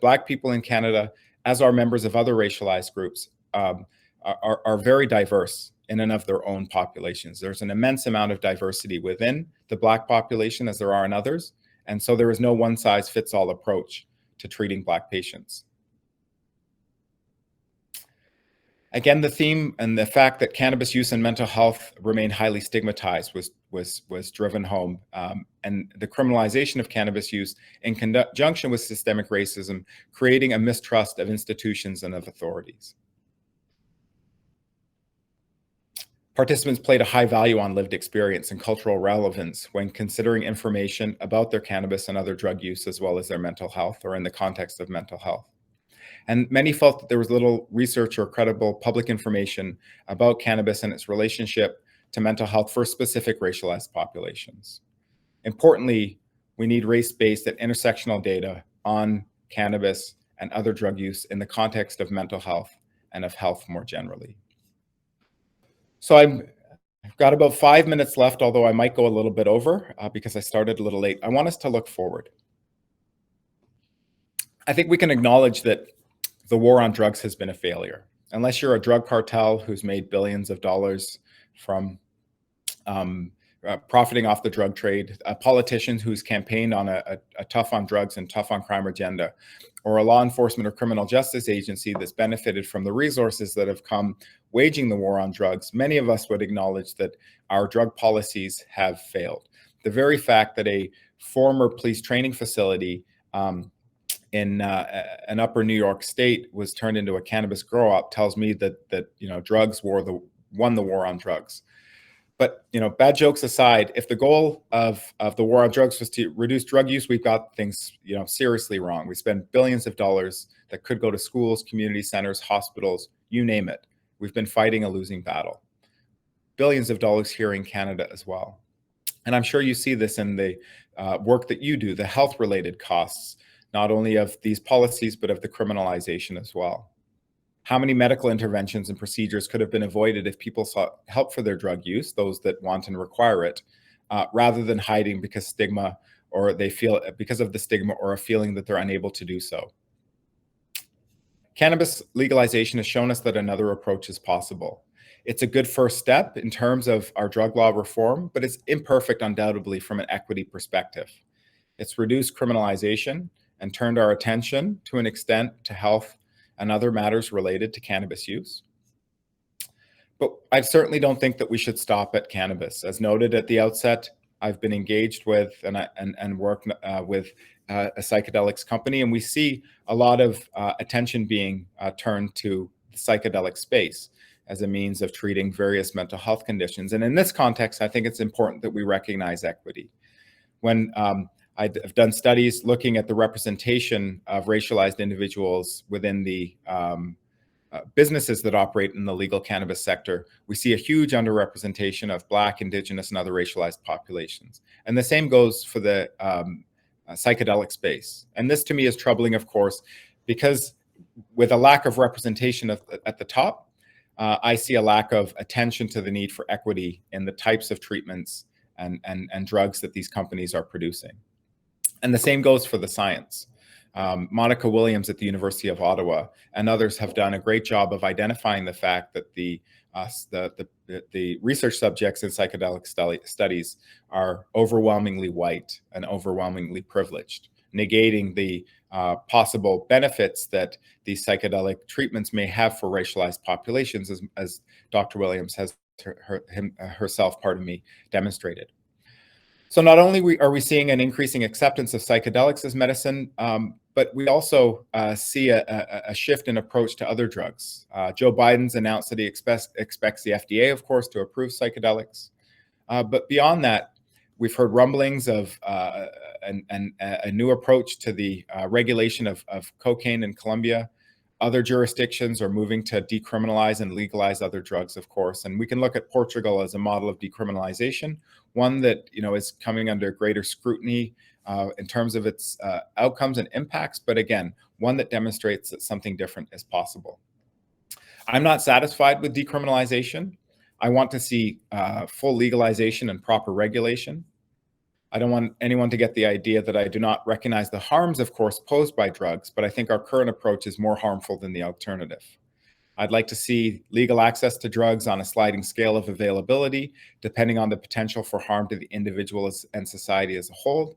Black people in Canada, as are members of other racialized groups, are very diverse in and of their own populations. There's an immense amount of diversity within the Black population as there are in others. And so there is no one size fits all approach to treating Black patients. Again, the theme and the fact that cannabis use and mental health remain highly stigmatized was driven home. And the criminalization of cannabis use in conjunction with systemic racism, creating a mistrust of institutions and of authorities. Participants played a high value on lived experience and cultural relevance when considering information about their cannabis and other drug use, as well as their mental health, or in the context of mental health. And many felt that there was little research or credible public information about cannabis and its relationship to mental health for specific racialized populations. Importantly, we need race-based and intersectional data on cannabis and other drug use in the context of mental health and of health more generally. So I've got about 5 minutes left, although I might go a little bit over because I started a little late. I want us to look forward. I think we can acknowledge that the war on drugs has been a failure. Unless you're a drug cartel who's made billions of dollars from profiting off the drug trade, a politician who's campaigned on a tough on drugs and tough on crime agenda, or a law enforcement or criminal justice agency that's benefited from the resources that have come waging the war on drugs, many of us would acknowledge that our drug policies have failed. The very fact that a former police training facility in an upper New York state was turned into a cannabis grow-op tells me that drugs won the war on drugs. But bad jokes aside, if the goal of the war on drugs was to reduce drug use, we've got things seriously wrong. We spend billions of dollars that could go to schools, community centers, hospitals, you name it. We've been fighting a losing battle. Billions of dollars here in Canada as well. And I'm sure you see this in the work that you do, the health-related costs, not only of these policies, but of the criminalization as well. How many medical interventions and procedures could have been avoided if people sought help for their drug use, those that want and require it, rather than hiding because stigma, or they feel because of the stigma or a feeling that they're unable to do so. Cannabis legalization has shown us that another approach is possible. It's a good first step in terms of our drug law reform, but it's imperfect undoubtedly from an equity perspective. It's reduced criminalization and turned our attention to an extent to health and other matters related to cannabis use. But I certainly don't think that we should stop at cannabis. As noted at the outset, I've been engaged with and worked with a psychedelics company, and we see a lot of attention being turned to the psychedelic space as a means of treating various mental health conditions. And in this context, I think it's important that we recognize equity. When I've done studies looking at the representation of racialized individuals within the businesses that operate in the legal cannabis sector, we see a huge underrepresentation of Black, Indigenous, and other racialized populations. And the same goes for the psychedelic space. And this to me is troubling, of course, because with a lack of representation at the top, I see a lack of attention to the need for equity in the types of treatments and drugs that these companies are producing. And the same goes for the science. Monica Williams at the University of Ottawa and others have done a great job of identifying the fact that the research subjects in psychedelic studies are overwhelmingly white and overwhelmingly privileged, negating the possible benefits that these psychedelic treatments may have for racialized populations, as Dr. Williams has herself, demonstrated. So not only are we seeing an increasing acceptance of psychedelics as medicine, but we also see a shift in approach to other drugs. Joe Biden's announced that he expects the FDA, of course, to approve psychedelics. But beyond that, we've heard rumblings of a new approach to the regulation of cocaine in Colombia. Other jurisdictions are moving to decriminalize and legalize other drugs, of course. And we can look at Portugal as a model of decriminalization, one that is coming under greater scrutiny in terms of its outcomes and impacts, but again, one that demonstrates that something different is possible. I'm not satisfied with decriminalization. I want to see full legalization and proper regulation. I don't want anyone to get the idea that I do not recognize the harms, of course, posed by drugs, but I think our current approach is more harmful than the alternative. I'd like to see legal access to drugs on a sliding scale of availability, depending on the potential for harm to the individual and society as a whole.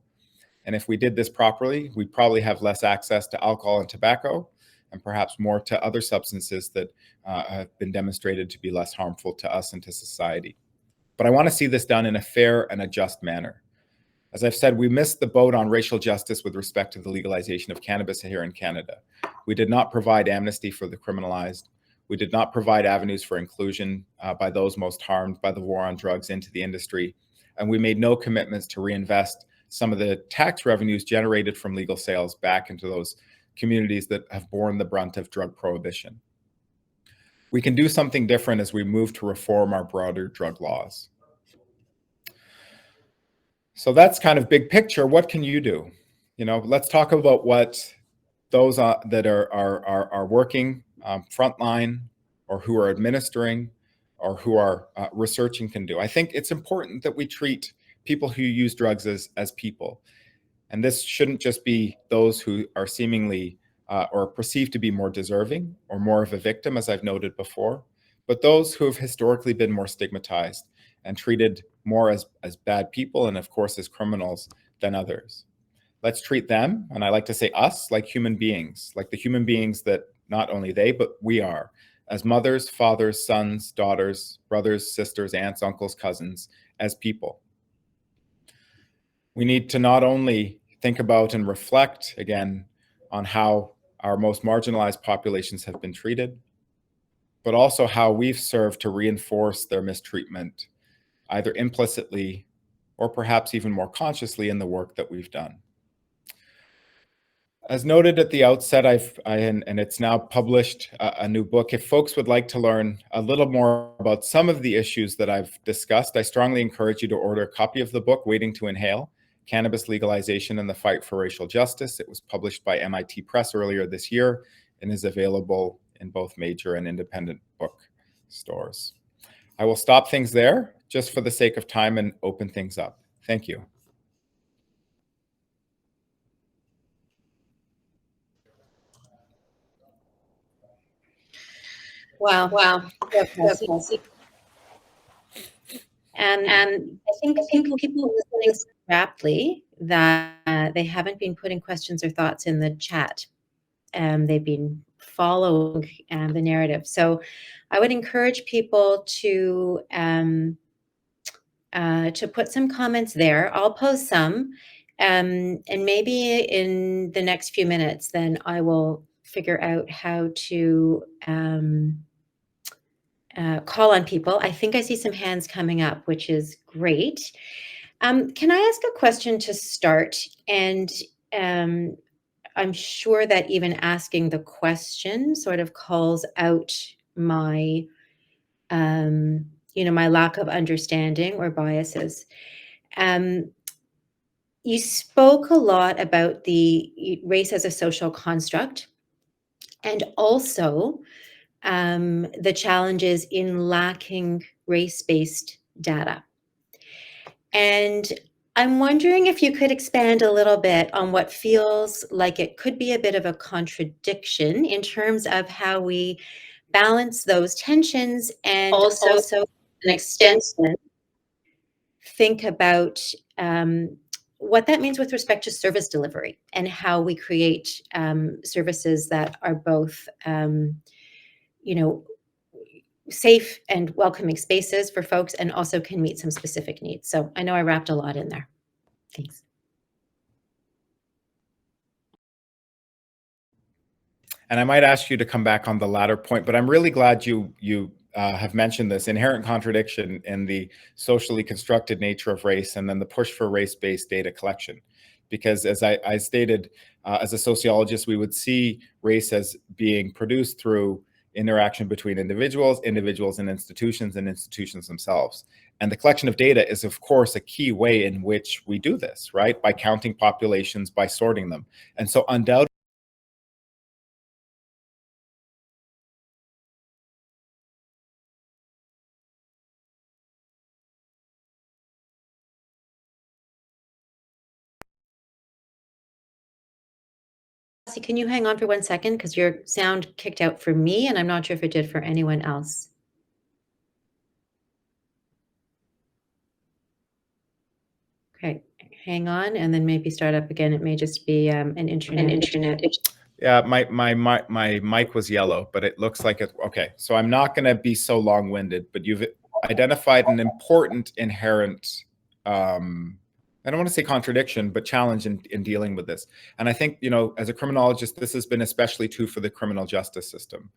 And if we did this properly, we'd probably have less access to alcohol and tobacco, and perhaps more to other substances that have been demonstrated to be less harmful to us and to society. But I want to see this done in a fair and a just manner. As I've said, we missed the boat on racial justice with respect to the legalization of cannabis here in Canada. We did not provide amnesty for the criminalized. We did not provide avenues for inclusion by those most harmed by the war on drugs into the industry. And we made no commitments to reinvest some of the tax revenues generated from legal sales back into those communities that have borne the brunt of drug prohibition. We can do something different as we move to reform our broader drug laws. So that's kind of big picture. What can you do? Let's talk about what those that are working frontline, or who are administering, or who are researching can do. I think it's important that we treat people who use drugs as people. And this shouldn't just be those who are seemingly or perceived to be more deserving or more of a victim, as I've noted before, but those who have historically been more stigmatized and treated more as bad people and, of course, as criminals than others. Let's treat them, and I like to say us, like human beings, like the human beings that not only they, but we are, as mothers, fathers, sons, daughters, brothers, sisters, aunts, uncles, cousins, as people. We need to not only think about and reflect, again, on how our most marginalized populations have been treated, but also how we've served to reinforce their mistreatment, either implicitly or perhaps even more consciously in the work that we've done. As noted at the outset, and it's now published, a new book. If folks would like to learn a little more about some of the issues that I've discussed, I strongly encourage you to order a copy of the book, Waiting to Inhale, Cannabis Legalization and the Fight for Racial Justice. It was published by MIT Press earlier this year and is available in both major and independent book stores. I will stop things there just for the sake of time and open things up. Thank you. Wow. Wow. And I think people listening rapidly that they haven't been putting questions or thoughts in the chat. They've been following the narrative. So I would encourage people to to put some comments there. I'll post some, and maybe in the next few minutes, then I will figure out how to call on people. I think I see some hands coming up, which is great. Can I ask a question to start? And I'm sure that even asking the question sort of calls out my, my lack of understanding or biases. You spoke a lot about the race as a social construct, and also the challenges in lacking race-based data. And I'm wondering if you could expand a little bit on what feels like it could be a bit of a contradiction in terms of how we balance those tensions, and also to an extent think about what that means with respect to service delivery and how we create services that are both, safe and welcoming spaces for folks, and also can meet some specific needs. So I know I wrapped a lot in there. Thanks. And I might ask you to come back on the latter point, but I'm really glad you have mentioned this inherent contradiction in the socially constructed nature of race and then the push for race-based data collection. Because as I stated, as a sociologist, we would see race as being produced through interaction between individuals and institutions themselves. And the collection of data is, of course, a key way in which we do this, right? By counting populations, by sorting them. And so undoubtedly, Can you hang on for 1 second? Because your sound kicked out for me, and I'm not sure if it did for anyone else. Okay, hang on, and then maybe start up again. It may just be an internet. Yeah, my mic was yellow, but it looks like it. Okay, so I'm not going to be so long-winded, but you've identified an important inherent, I don't want to say contradiction, but challenge in dealing with this. And I think, as a criminologist, this has been especially true for the criminal justice system.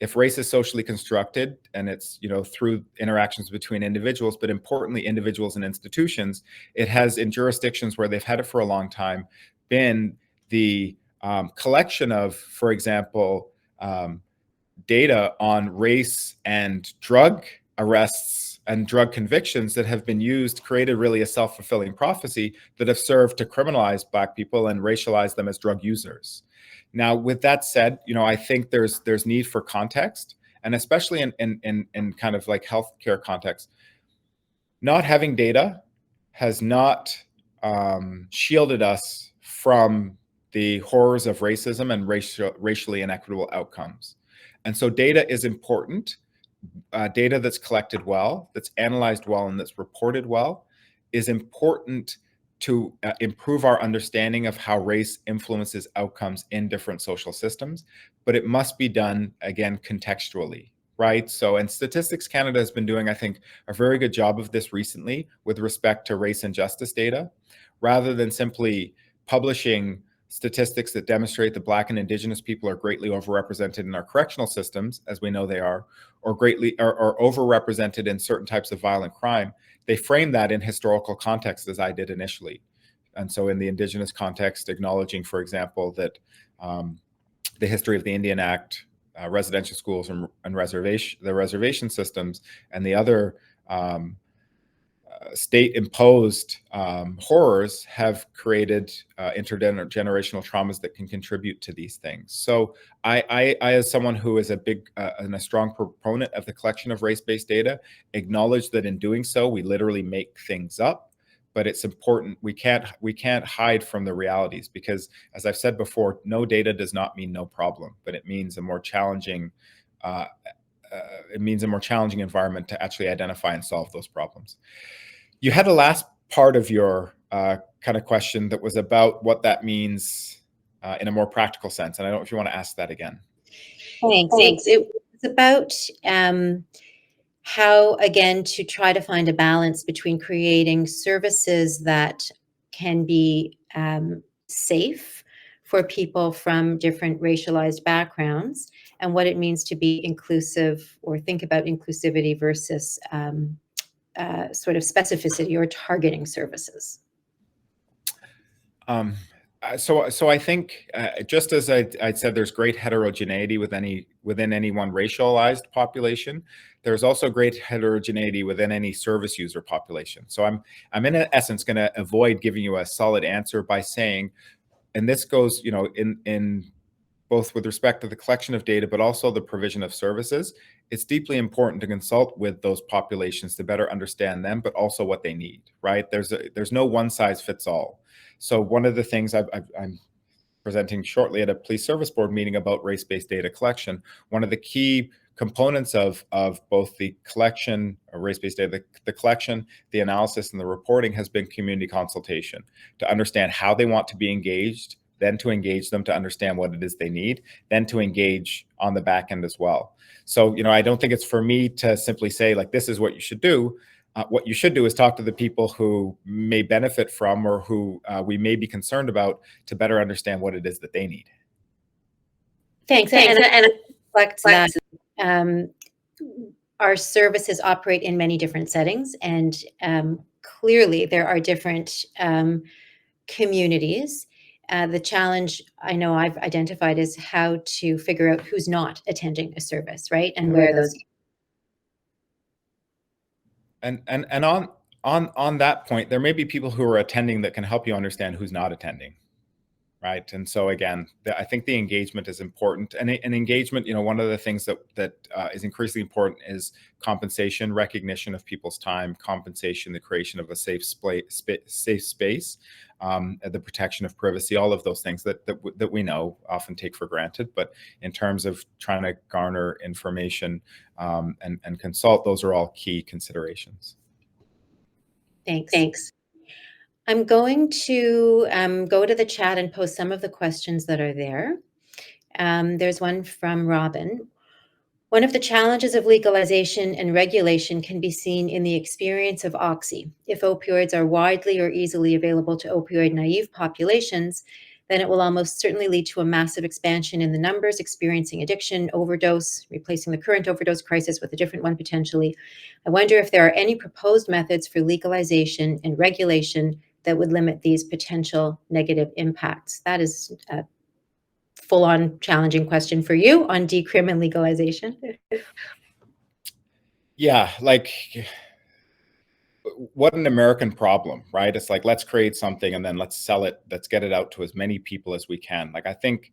If race is socially constructed and it's, through interactions between individuals, but importantly, individuals and institutions, it has, in jurisdictions where they've had it for a long time, been the collection of, for example, data on race and drug arrests and drug convictions that have been used, created really a self-fulfilling prophecy that have served to criminalize Black people and racialize them as drug users. Now, with that said, I think there's need for context, and especially in kind of like healthcare context. Not having data has not shielded us from the horrors of racism and racially inequitable outcomes. And so data is important. Data that's collected well, that's analyzed well, and that's reported well is important to improve our understanding of how race influences outcomes in different social systems. But it must be done, again, contextually, right? So, and Statistics Canada has been doing, I think, a very good job of this recently with respect to race and justice data, rather than simply publishing statistics that demonstrate that Black and Indigenous people are greatly overrepresented in our correctional systems, as we know they are, or overrepresented in certain types of violent crime. They frame that in historical context, as I did initially. And so in the Indigenous context, acknowledging, for example, that the history of the Indian Act, residential schools and the reservation systems, and the other state-imposed horrors have created intergenerational traumas that can contribute to these things. So I as someone who is a big and a strong proponent of the collection of race-based data, acknowledge that in doing so, we literally make things up. But it's important. We can't hide from the realities, because, as I've said before, no data does not mean no problem, but it means a more challenging environment to actually identify and solve those problems. You had a last part of your kind of question that was about what that means in a more practical sense. And I don't know if you want to ask that again. Thanks. It was about how, again, to try to find a balance between creating services that can be safe for people from different racialized backgrounds, and what it means to be inclusive or think about inclusivity versus sort of specificity or targeting services. So I think just as I said, there's great heterogeneity within any one racialized population. There's also great heterogeneity within any service user population. So I'm in essence going to avoid giving you a solid answer by saying, and this goes, in both with respect to the collection of data, but also the provision of services. It's deeply important to consult with those populations to better understand them, but also what they need, right? There's no one size fits all. So one of the things I'm presenting shortly at a police service board meeting about race-based data collection, one of the key components of both the collection of race-based data, the collection, the analysis, and the reporting has been community consultation to understand how they want to be engaged, then to engage them to understand what it is they need, then to engage on the back end as well. So, I don't think it's for me to simply say, like, this is what you should do. What you should do is talk to the people who may benefit from or who we may be concerned about to better understand what it is that they need. Thanks. And it reflects that our services operate in many different settings, and clearly there are different communities. The challenge I know I've identified is how to figure out who's not attending a service, right? And where those. And on that point, there may be people who are attending that can help you understand who's not attending, right? And so again, I think the engagement is important, and engagement. One of the things that is increasingly important is compensation, recognition of people's time, compensation, the creation of a safe space, the protection of privacy, all of those things that we know often take for granted. But in terms of trying to garner information and consult, those are all key considerations. Thanks. I'm going to go to the chat and post some of the questions that are there. There's one from Robin. One of the challenges of legalization and regulation can be seen in the experience of Oxy. If opioids are widely or easily available to opioid-naive populations, then it will almost certainly lead to a massive expansion in the numbers experiencing addiction, overdose, replacing the current overdose crisis with a different one potentially. I wonder if there are any proposed methods for legalization and regulation that would limit these potential negative impacts. That is a full-on challenging question for you on decrim and legalization. Yeah, like, what an American problem, right? It's like, let's create something and then let's sell it. Let's get it out to as many people as we can. Like, I think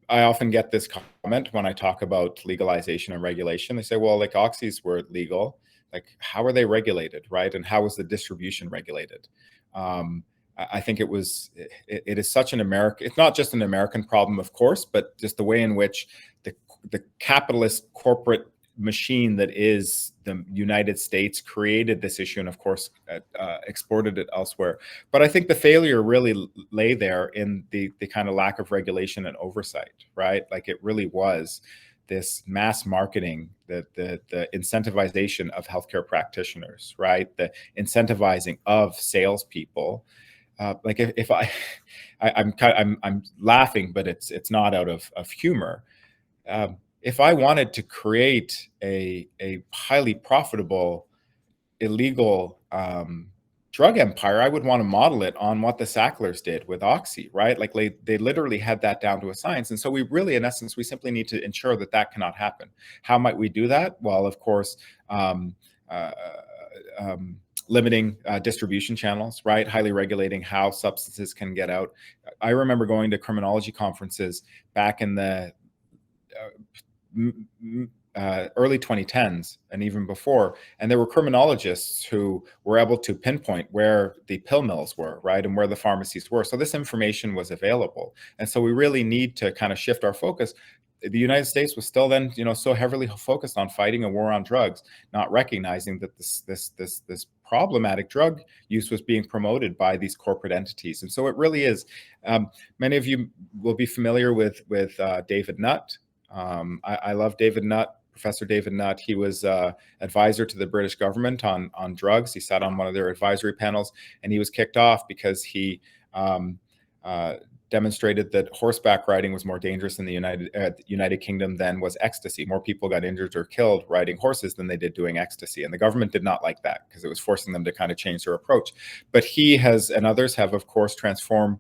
I often get this comment when I talk about legalization and regulation. They say, well, like, oxys were legal. Like, how are they regulated, right? And how is the distribution regulated? I think it is such an it's not just an American problem, of course, but just the way in which the capitalist corporate machine that is the United States created this issue and, of course, exported it elsewhere. But I think the failure really lay there in the kind of lack of regulation and oversight, right? Like, it really was this mass marketing, the incentivization of healthcare practitioners, right? The incentivizing of salespeople. Like, if I'm laughing, but it's not out of humor. If I wanted to create a highly profitable illegal drug empire, I would want to model it on what the Sacklers did with Oxy, right? Like, they literally had that down to a science. And so we really, in essence, we simply need to ensure that that cannot happen. How might we do that? Well, of course, limiting distribution channels, right? Highly regulating how substances can get out. I remember going to criminology conferences back in the early 2010s and even before, and there were criminologists who were able to pinpoint where the pill mills were, right, and where the pharmacies were. So this information was available, and so we really need to kind of shift our focus. The United States was still then, so heavily focused on fighting a war on drugs, not recognizing that this problematic drug use was being promoted by these corporate entities. And so it really is. Many of you will be familiar with David Nutt. I love David Nutt, Professor David Nutt. He was advisor to the British government on drugs. He sat on one of their advisory panels, and he was kicked off because he demonstrated that horseback riding was more dangerous in the United Kingdom than was ecstasy. More people got injured or killed riding horses than they did doing ecstasy. And the government did not like that because it was forcing them to kind of change their approach. But he has, and others have, of course, transformed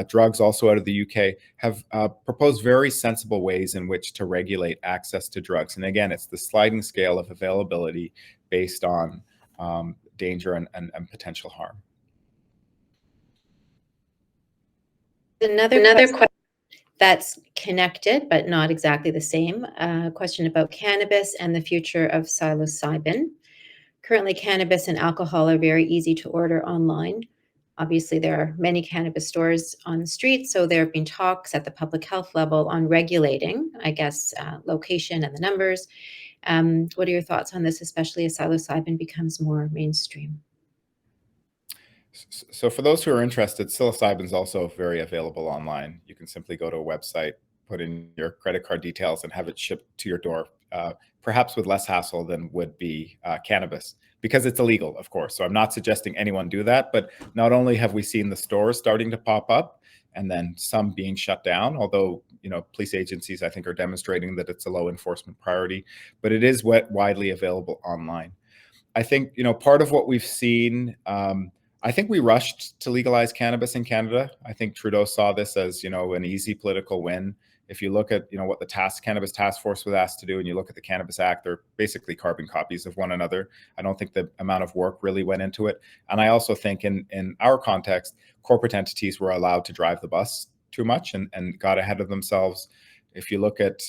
drugs also out of the UK, have proposed very sensible ways in which to regulate access to drugs. And again, it's the sliding scale of availability based on danger and potential harm. Another question that's connected, but not exactly the same, question about cannabis and the future of psilocybin. Currently, cannabis and alcohol are very easy to order online. Obviously, there are many cannabis stores on the street, so there have been talks at the public health level on regulating, I guess, location and the numbers. What are your thoughts on this, especially as psilocybin becomes more mainstream? So for those who are interested, psilocybin is also very available online. You can simply go to a website, put in your credit card details, and have it shipped to your door, perhaps with less hassle than would be cannabis, because it's illegal, of course. So I'm not suggesting anyone do that, but not only have we seen the stores starting to pop up and then some being shut down, although police agencies, I think, are demonstrating that it's a low enforcement priority, but it is widely available online. I think, part of what we've seen, I think we rushed to legalize cannabis in Canada. I think Trudeau saw this as, an easy political win. If you look at, what the Cannabis Task Force was asked to do, and you look at the Cannabis Act, they're basically carbon copies of one another. I don't think the amount of work really went into it. And I also think in our context, corporate entities were allowed to drive the bus too much and got ahead of themselves. If you look at,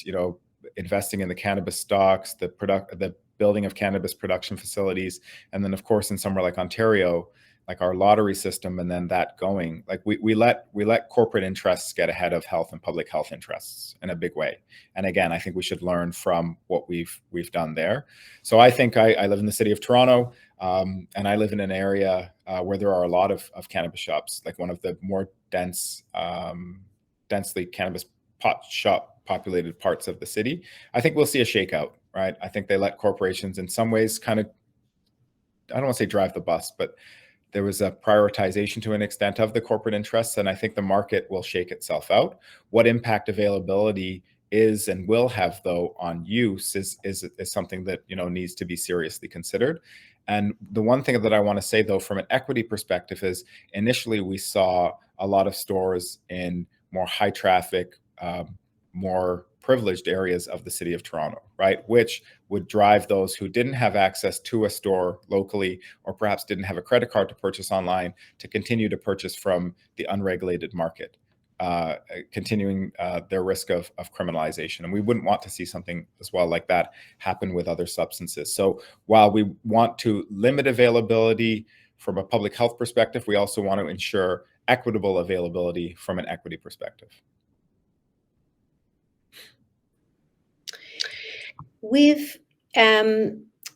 investing in the cannabis stocks, the building of cannabis production facilities, and then of course in somewhere like Ontario, like our lottery system, and then that going, like we let corporate interests get ahead of health and public health interests in a big way. And again, I think we should learn from what we've done there. So I think I live in the city of Toronto, and I live in an area where there are a lot of cannabis shops, like one of the more densely cannabis pot shop populated parts of the city. I think we'll see a shakeout, right? I think they let corporations in some ways kind of, I don't want to say drive the bus, but there was a prioritization to an extent of the corporate interests, and I think the market will shake itself out. What impact availability is and will have, though, on use is something that needs to be seriously considered. And the one thing that I want to say, though, from an equity perspective, is initially we saw a lot of stores in more high traffic, more privileged areas of the city of Toronto, right? Which would drive those who didn't have access to a store locally, or perhaps didn't have a credit card to purchase online, to continue to purchase from the unregulated market, continuing their risk of criminalization. And we wouldn't want to see something as well like that happen with other substances. So while we want to limit availability from a public health perspective, we also want to ensure equitable availability from an equity perspective. We've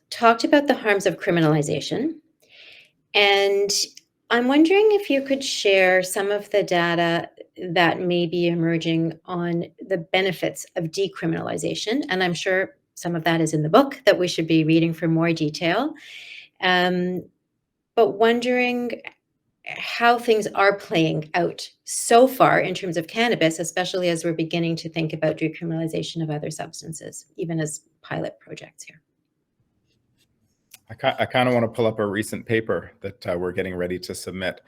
talked about the harms of criminalization, and I'm wondering if you could share some of the data that may be emerging on the benefits of decriminalization. And I'm sure some of that is in the book that we should be reading for more detail. But wondering how things are playing out so far in terms of cannabis, especially as we're beginning to think about decriminalization of other substances, even as pilot projects here. I kind of want to pull up a recent paper that we're getting ready to submit.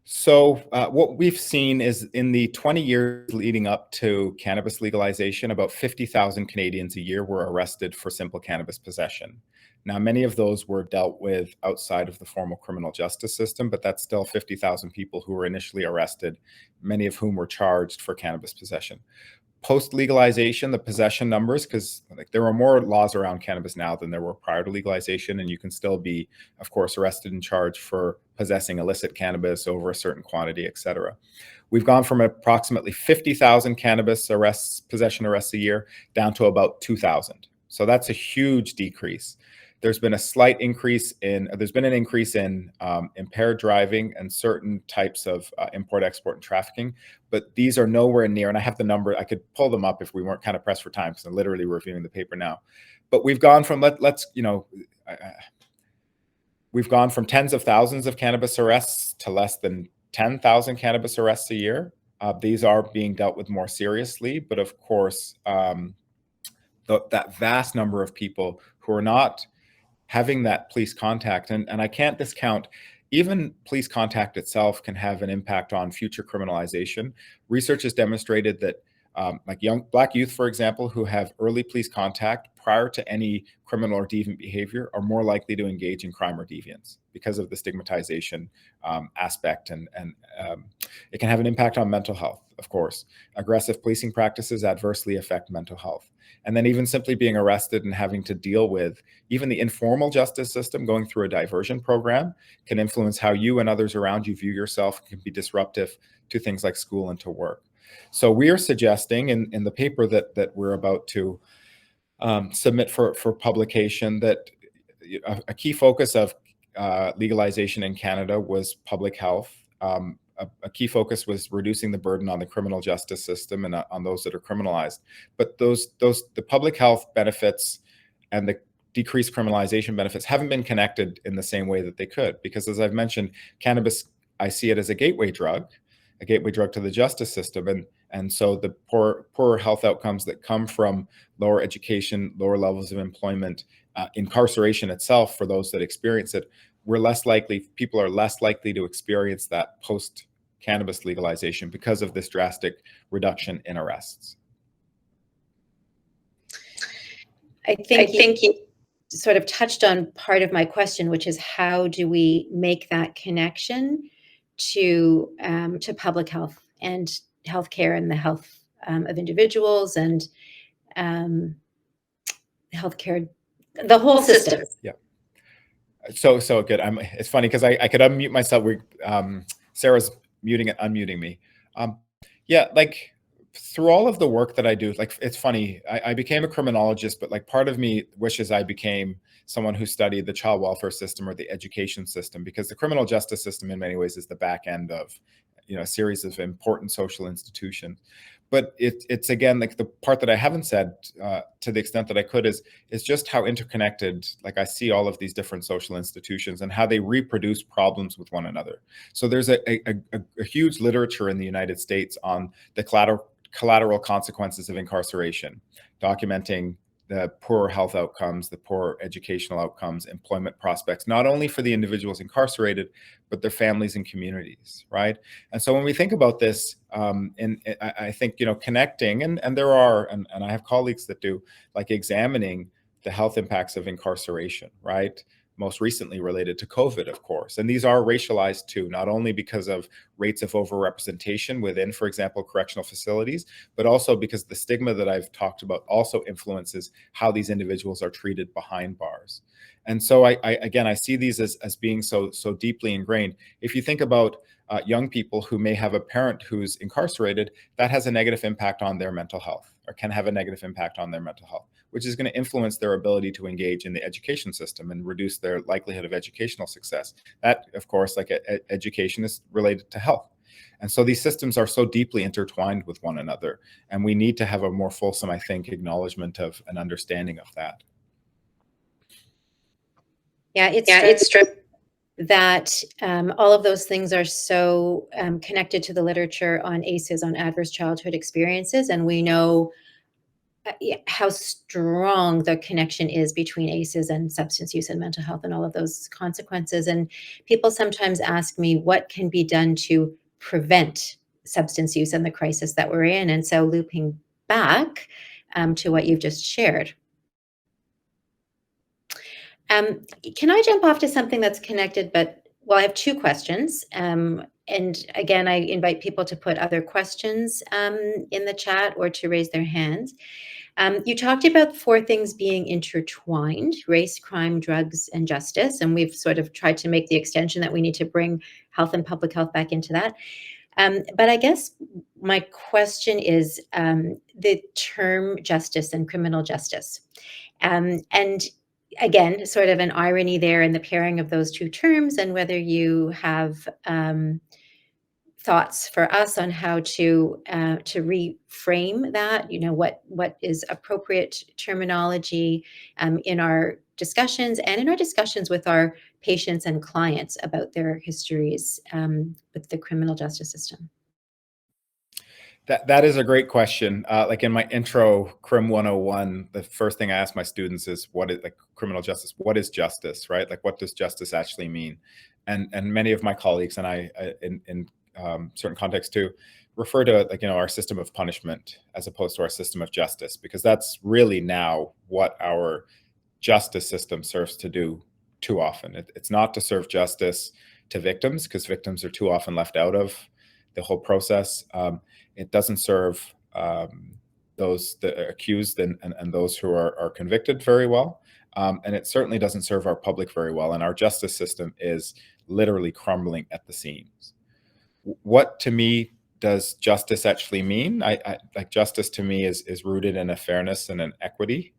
So what we've seen is in the 20 years leading up to cannabis legalization, about 50,000 Canadians a year were arrested for simple cannabis possession. Now, many of those were dealt with outside of the formal criminal justice system, but that's still 50,000 people who were initially arrested, many of whom were charged for cannabis possession. Post-legalization, the possession numbers, because there are more laws around cannabis now than there were prior to legalization, and you can still be, of course, arrested and charged for possessing illicit cannabis over a certain quantity, et cetera. We've gone from approximately 50,000 cannabis arrests, possession arrests a year, down to about 2,000. So that's a huge decrease. there's been an increase in impaired driving and certain types of import, export, and trafficking, but these are nowhere near, and I have the number, I could pull them up if we weren't kind of pressed for time, because I'm literally reviewing the paper now. But we've gone from, we've gone from tens of thousands of cannabis arrests to less than 10,000 cannabis arrests a year. These are being dealt with more seriously, but of course, that vast number of people who are not having that police contact, and I can't discount, even police contact itself can have an impact on future criminalization. Research has demonstrated that like young Black youth, for example, who have early police contact prior to any criminal or deviant behavior are more likely to engage in crime or deviance because of the stigmatization aspect. And it can have an impact on mental health, of course. Aggressive policing practices adversely affect mental health. And then even simply being arrested and having to deal with even the informal justice system, going through a diversion program can influence how you and others around you view yourself, can be disruptive to things like school and to work. So we are suggesting in the paper that we're about to submit for publication that a key focus of legalization in Canada was public health. A key focus was reducing the burden on the criminal justice system and on those that are criminalized. But the public health benefits and the decreased criminalization benefits haven't been connected in the same way that they could, because as I've mentioned, cannabis, I see it as a gateway drug to the justice system. And so the poorer health outcomes that come from lower education, lower levels of employment, incarceration itself for those that experience it, people are less likely to experience that post-cannabis legalization because of this drastic reduction in arrests. I think you sort of touched on part of my question, which is how do we make that connection to public health and healthcare and the health of individuals and healthcare, the whole system. Yeah. So good. It's funny because I could unmute myself. Sarah's muting and unmuting me. Yeah, like through all of the work that I do, like it's funny. I became a criminologist, but like part of me wishes I became someone who studied the child welfare system or the education system, because the criminal justice system in many ways is the back end of a series of important social institutions. But it's again, like the part that I haven't said to the extent that I could is just how interconnected, like I see all of these different social institutions and how they reproduce problems with one another. So there's a huge literature in the United States on the collateral consequences of incarceration, documenting the poor health outcomes, the poor educational outcomes, employment prospects, not only for the individuals incarcerated, but their families and communities, right? And so when we think about this, I think, connecting, and there are, and I have colleagues that do, like examining the health impacts of incarceration, right? Most recently related to COVID, of course. And these are racialized too, not only because of rates of overrepresentation within, for example, correctional facilities, but also because the stigma that I've talked about also influences how these individuals are treated behind bars. And so I see these as being so deeply ingrained. If you think about young people who may have a parent who's incarcerated, that has a negative impact on their mental health, or can have a negative impact on their mental health, which is going to influence their ability to engage in the education system and reduce their likelihood of educational success. That, of course, like education is related to health. And so these systems are so deeply intertwined with one another. And we need to have a more fulsome, I think, acknowledgement of an understanding of that. Yeah, it's true that all of those things are so connected to the literature on ACEs, on adverse childhood experiences. And we know how strong the connection is between ACEs and substance use and mental health and all of those consequences. And people sometimes ask me what can be done to prevent substance use and the crisis that we're in. And so looping back to what you've just shared. Can I jump off to something that's connected, I have two questions. And again, I invite people to put other questions in the chat or to raise their hands. You talked about four things being intertwined: race, crime, drugs, and justice. And we've sort of tried to make the extension that we need to bring health and public health back into that. But I guess my question is the term justice and criminal justice. And again, sort of an irony there in the pairing of those two terms, and whether you have thoughts for us on how to reframe that. You know, what is appropriate terminology in our discussions and in our discussions with our patients and clients about their histories with the criminal justice system. That is a great question. Like in my intro, Crim 101, the first thing I ask my students is, what is, like, criminal justice? What is justice, right? Like, what does justice actually mean? And many of my colleagues and I, in certain contexts too, refer to, like, our system of punishment as opposed to our system of justice, because that's really now what our justice system serves to do too often. It's not to serve justice to victims, because victims are too often left out of the whole process. It doesn't serve the accused and those who are convicted very well. And it certainly doesn't serve our public very well. And our justice system is literally crumbling at the seams. What, to me, does justice actually mean? Like, justice to me is rooted in a fairness and an equity.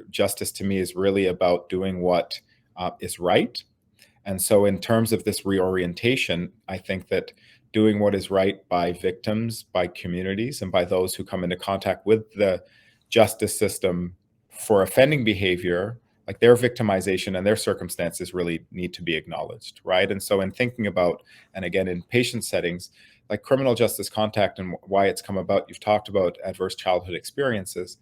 Justice to me is really about doing what is right. And so in terms of this reorientation, I think that doing what is right by victims, by communities, and by those who come into contact with the justice system for offending behavior, like their victimization and their circumstances, really need to be acknowledged, right? And so in thinking about, and again, in patient settings, like criminal justice contact and why it's come about, you've talked about adverse childhood experiences.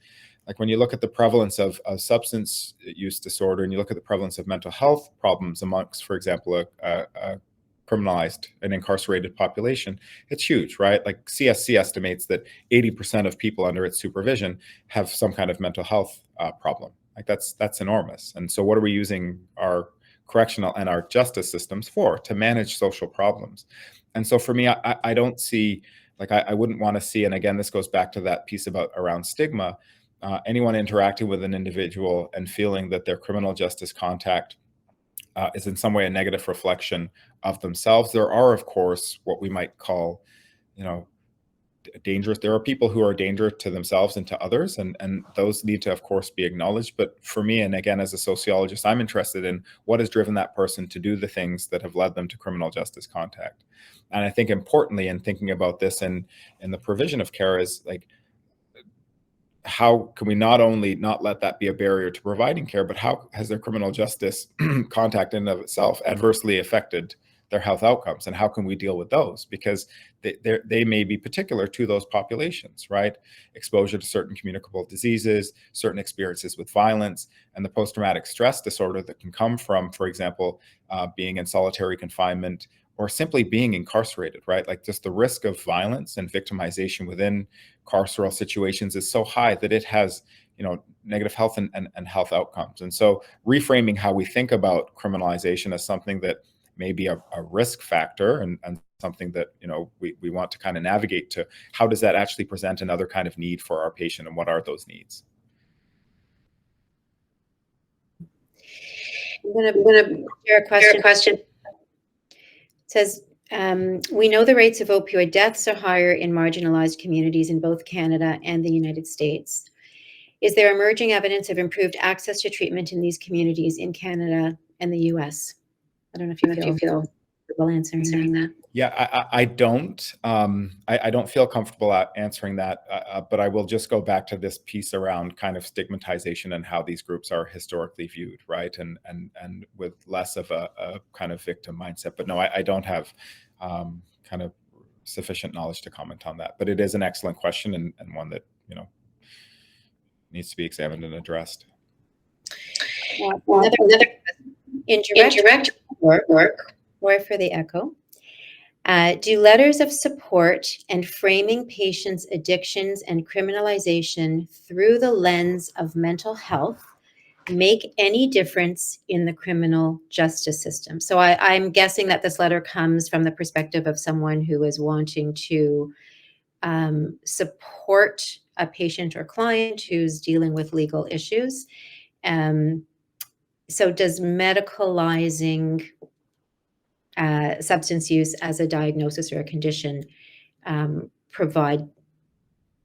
Like, when you look at the prevalence of substance use disorder, and you look at the prevalence of mental health problems amongst, for example, a criminalized and incarcerated population, it's huge, right? Like, CSC estimates that 80% of people under its supervision have some kind of mental health problem. Like, that's enormous. And so what are we using our correctional and our justice systems for? To manage social problems. And so for me, I don't see, like, I wouldn't want to see, and again, this goes back to that piece around stigma, anyone interacting with an individual and feeling that their criminal justice contact is in some way a negative reflection of themselves. There are, of course, what we might call, dangerous. There are people who are dangerous to themselves and to others, and those need to, of course, be acknowledged. But for me, and again, as a sociologist, I'm interested in what has driven that person to do the things that have led them to criminal justice contact. And I think, importantly, in thinking about this in the provision of care, is like, how can we not only not let that be a barrier to providing care, but how has their criminal justice contact in and of itself adversely affected their health outcomes, and how can we deal with those? Because they may be particular to those populations, right? Exposure to certain communicable diseases, certain experiences with violence, and the post-traumatic stress disorder that can come from, for example, being in solitary confinement or simply being incarcerated, right? Like, just the risk of violence and victimization within carceral situations is so high that it has, negative health and health outcomes. And so reframing how we think about criminalization as something that may be a risk factor, and something that, we want to kind of navigate to, how does that actually present another kind of need for our patient, and what are those needs? I'm going to share a question. It says, we know the rates of opioid deaths are higher in marginalized communities in both Canada and the United States. Is there emerging evidence of improved access to treatment in these communities in Canada and the US? I don't know if you feel comfortable answering that. Yeah, I don't. I don't feel comfortable answering that, but I will just go back to this piece around kind of stigmatization and how these groups are historically viewed, right? And with less of a kind of victim mindset. But no, I don't have kind of sufficient knowledge to comment on that. But it is an excellent question, and one that, needs to be examined and addressed. Another indirect work or for the echo. Do letters of support and framing patients' addictions and criminalization through the lens of mental health make any difference in the criminal justice system? So I'm guessing that this letter comes from the perspective of someone who is wanting to support a patient or client who's dealing with legal issues. So does medicalizing substance use as a diagnosis or a condition provide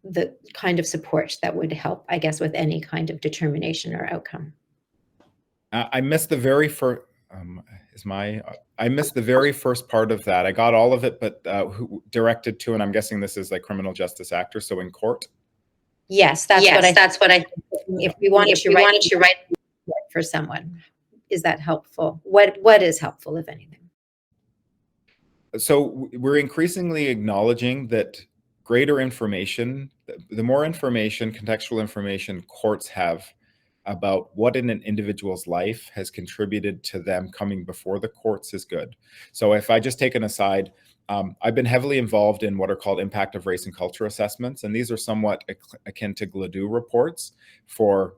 the kind of support that would help, I guess, with any kind of determination or outcome? I missed the very first. I missed the very first part of that. I got all of it, but who directed to, and I'm guessing this is like criminal justice actor, so in court. Yes, that's what Yes, I think. that's what I. If we wanted If to we write wanted to write. for someone, is that helpful? What is helpful, if anything? So we're increasingly acknowledging that greater information, the more information, contextual information courts have about what in an individual's life has contributed to them coming before the courts is good. So if I just take an aside, I've been heavily involved in what are called impact of race and culture assessments, and these are somewhat akin to GLADU reports for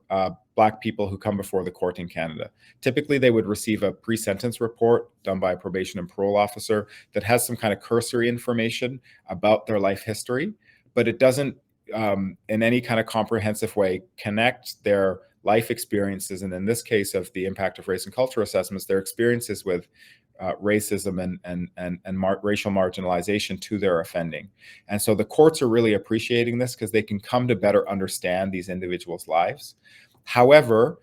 Black people who come before the court in Canada. Typically, they would receive a pre-sentence report done by a probation and parole officer that has some kind of cursory information about their life history, but it doesn't in any kind of comprehensive way connect their life experiences, and in this case of the impact of race and culture assessments, their experiences with racism and racial marginalization to their offending. And so the courts are really appreciating this because they can come to better understand these individuals' lives. However,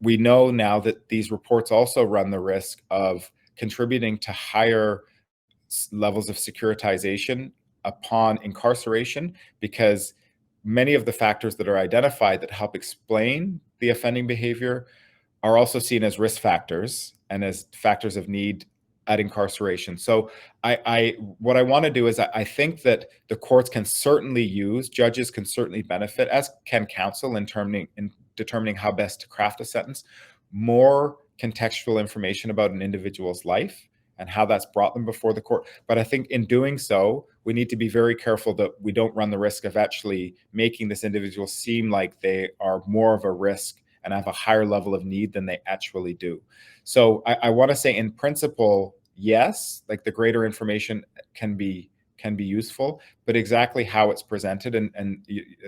we know now that these reports also run the risk of contributing to higher levels of securitization upon incarceration, because many of the factors that are identified that help explain the offending behavior are also seen as risk factors and as factors of need at incarceration. So what I want to do is I think that the courts can certainly use, judges can certainly benefit, as can counsel in determining how best to craft a sentence, more contextual information about an individual's life and how that's brought them before the court. But I think in doing so, we need to be very careful that we don't run the risk of actually making this individual seem like they are more of a risk and have a higher level of need than they actually do. So I want to say in principle, yes, like the greater information can be useful, but exactly how it's presented and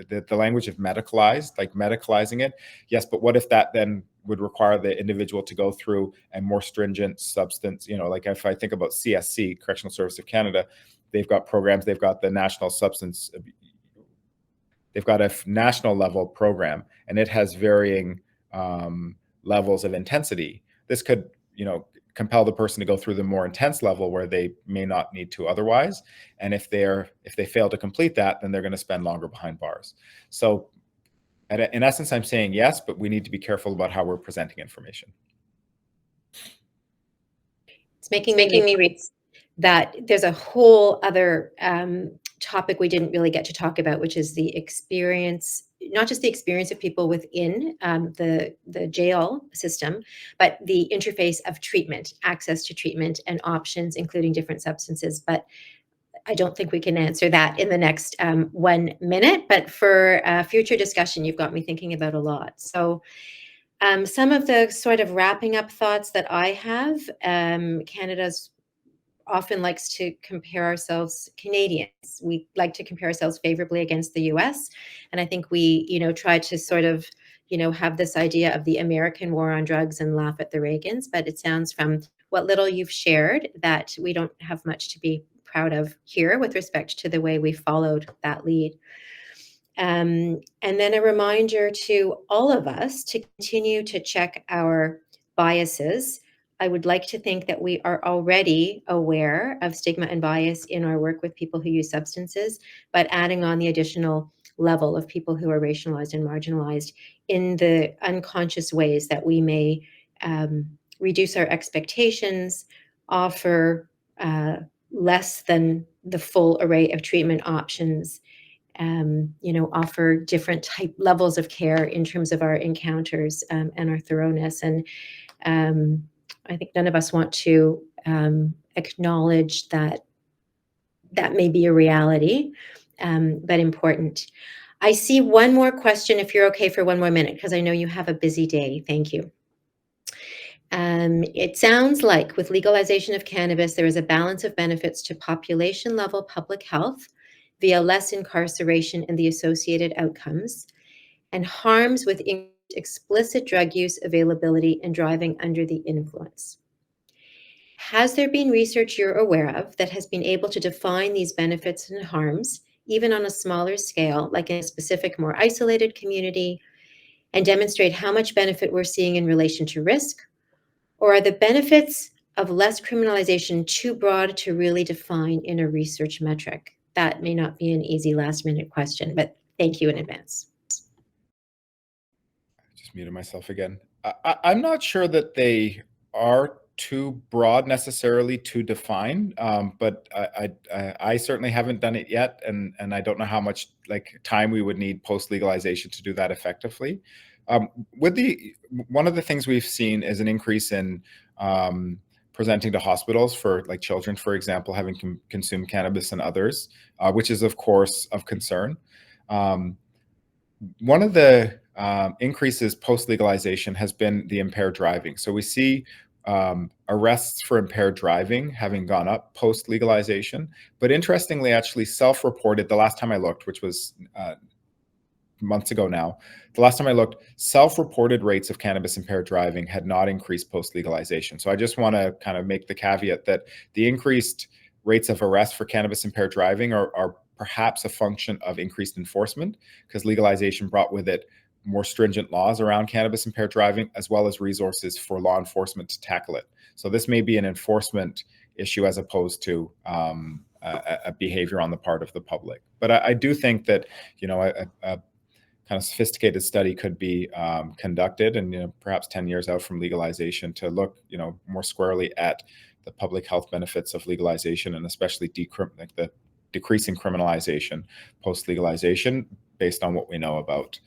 the language of medicalized, like medicalizing it, yes, but what if that then would require the individual to go through a more stringent substance, like if I think about CSC, Correctional Service of Canada, they've got programs, they've got the national substance, they've got a national level program, and it has varying levels of intensity. This could, compel the person to go through the more intense level where they may not need to otherwise. And if they fail to complete that, then they're going to spend longer behind bars. So in essence, I'm saying yes, but we need to be careful about how we're presenting information. It's making me read that there's a whole other topic we didn't really get to talk about, which is the experience, not just the experience of people within the jail system, but the interface of treatment, access to treatment and options, including different substances. But I don't think we can answer that in the next 1 minute, but for future discussion, you've got me thinking about a lot. So some of the sort of wrapping up thoughts that I have, Canada's often likes to compare ourselves, Canadians, we like to compare ourselves favorably against the US. And I think we, try to sort of, have this idea of the American war on drugs and laugh at the Reagans. But it sounds from what little you've shared that we don't have much to be proud of here with respect to the way we followed that lead. And then a reminder to all of us to continue to check our biases. I would like to think that we are already aware of stigma and bias in our work with people who use substances, but adding on the additional level of people who are racialized and marginalized in the unconscious ways that we may reduce our expectations, offer less than the full array of treatment options, offer different type levels of care in terms of our encounters and our thoroughness. And I think none of us want to acknowledge that that may be a reality, but important. I see one more question, if you're okay for 1 more minute, because I know you have a busy day. Thank you. It sounds like with legalization of cannabis, there is a balance of benefits to population level public health via less incarceration and the associated outcomes, and harms with explicit drug use, availability, and driving under the influence. Has there been research you're aware of that has been able to define these benefits and harms, even on a smaller scale, like in a specific, more isolated community, and demonstrate how much benefit we're seeing in relation to risk, Or are the benefits of less criminalization too broad to really define in a research metric? That may not be an easy last-minute question, but thank you in advance. Just muted myself again. I'm not sure that they are too broad necessarily to define, but I certainly haven't done it yet, and I don't know how much time we would need post legalization to do that effectively. One of the things we've seen is an increase in presenting to hospitals for children, for example, having consumed cannabis and others, which is of course of concern. One of the increases post-legalization has been the impaired driving. So we see arrests for impaired driving having gone up post-legalization. But interestingly, actually self-reported, the last time I looked, which was months ago now, the last time I looked, self-reported rates of cannabis impaired driving had not increased post-legalization. So I just want to kind of make the caveat that the increased rates of arrest for cannabis impaired driving are perhaps a function of increased enforcement, because legalization brought with it more stringent laws around cannabis impaired driving, as well as resources for law enforcement to tackle it. So this may be an enforcement issue as opposed to a behavior on the part of the public. But I do think that a kind of sophisticated study could be conducted, and perhaps 10 years out from legalization, to look more squarely at the public health benefits of legalization, and especially the decreasing criminalization post legalization, based on what we know about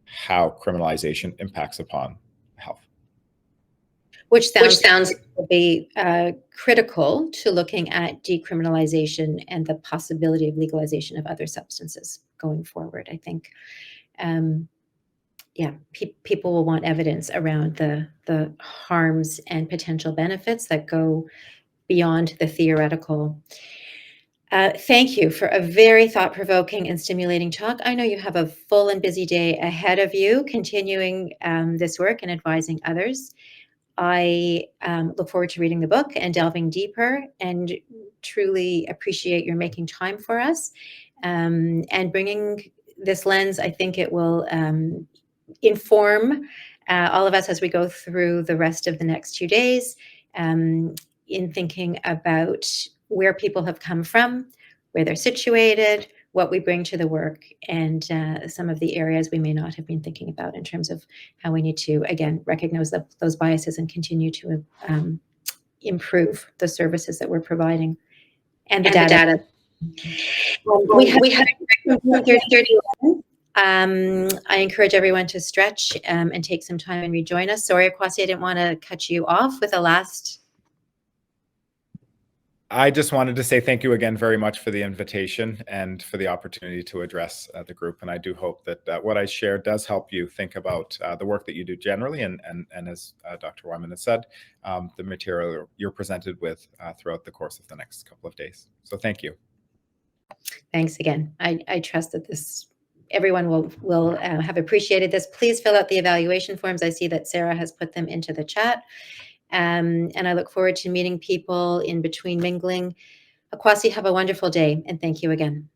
how criminalization impacts upon health. Which sounds to be critical to looking at decriminalization and the possibility of legalization of other substances going forward. I think, people will want evidence around the harms and potential benefits that go beyond the theoretical. Thank you for a very thought-provoking and stimulating talk. I know you have a full and busy day ahead of you, continuing this work and advising others. I look forward to reading the book and delving deeper, and truly appreciate your making time for us and bringing this lens. I think it will inform all of us as we go through the rest of the next 2 days in thinking about where people have come from, where they're situated, what we bring to the work, and some of the areas we may not have been thinking about in terms of how we need to, again, recognize those biases and continue to improve the services that we're providing and the data. We have 30. I encourage everyone to stretch and take some time and rejoin us. Sorry, Akwasi, I didn't want to cut you off with a last. I just wanted to say thank you again very much for the invitation and for the opportunity to address the group. And I do hope that what I share does help you think about the work that you do generally. And as Dr. Wyman has said, the material you're presented with throughout the course of the next couple of days. So thank you. Thanks again. I trust that everyone will have appreciated this. Please fill out the evaluation forms. I see that Sarah has put them into the chat. And I look forward to meeting people in between mingling. Akwasi, have a wonderful day, and thank you again.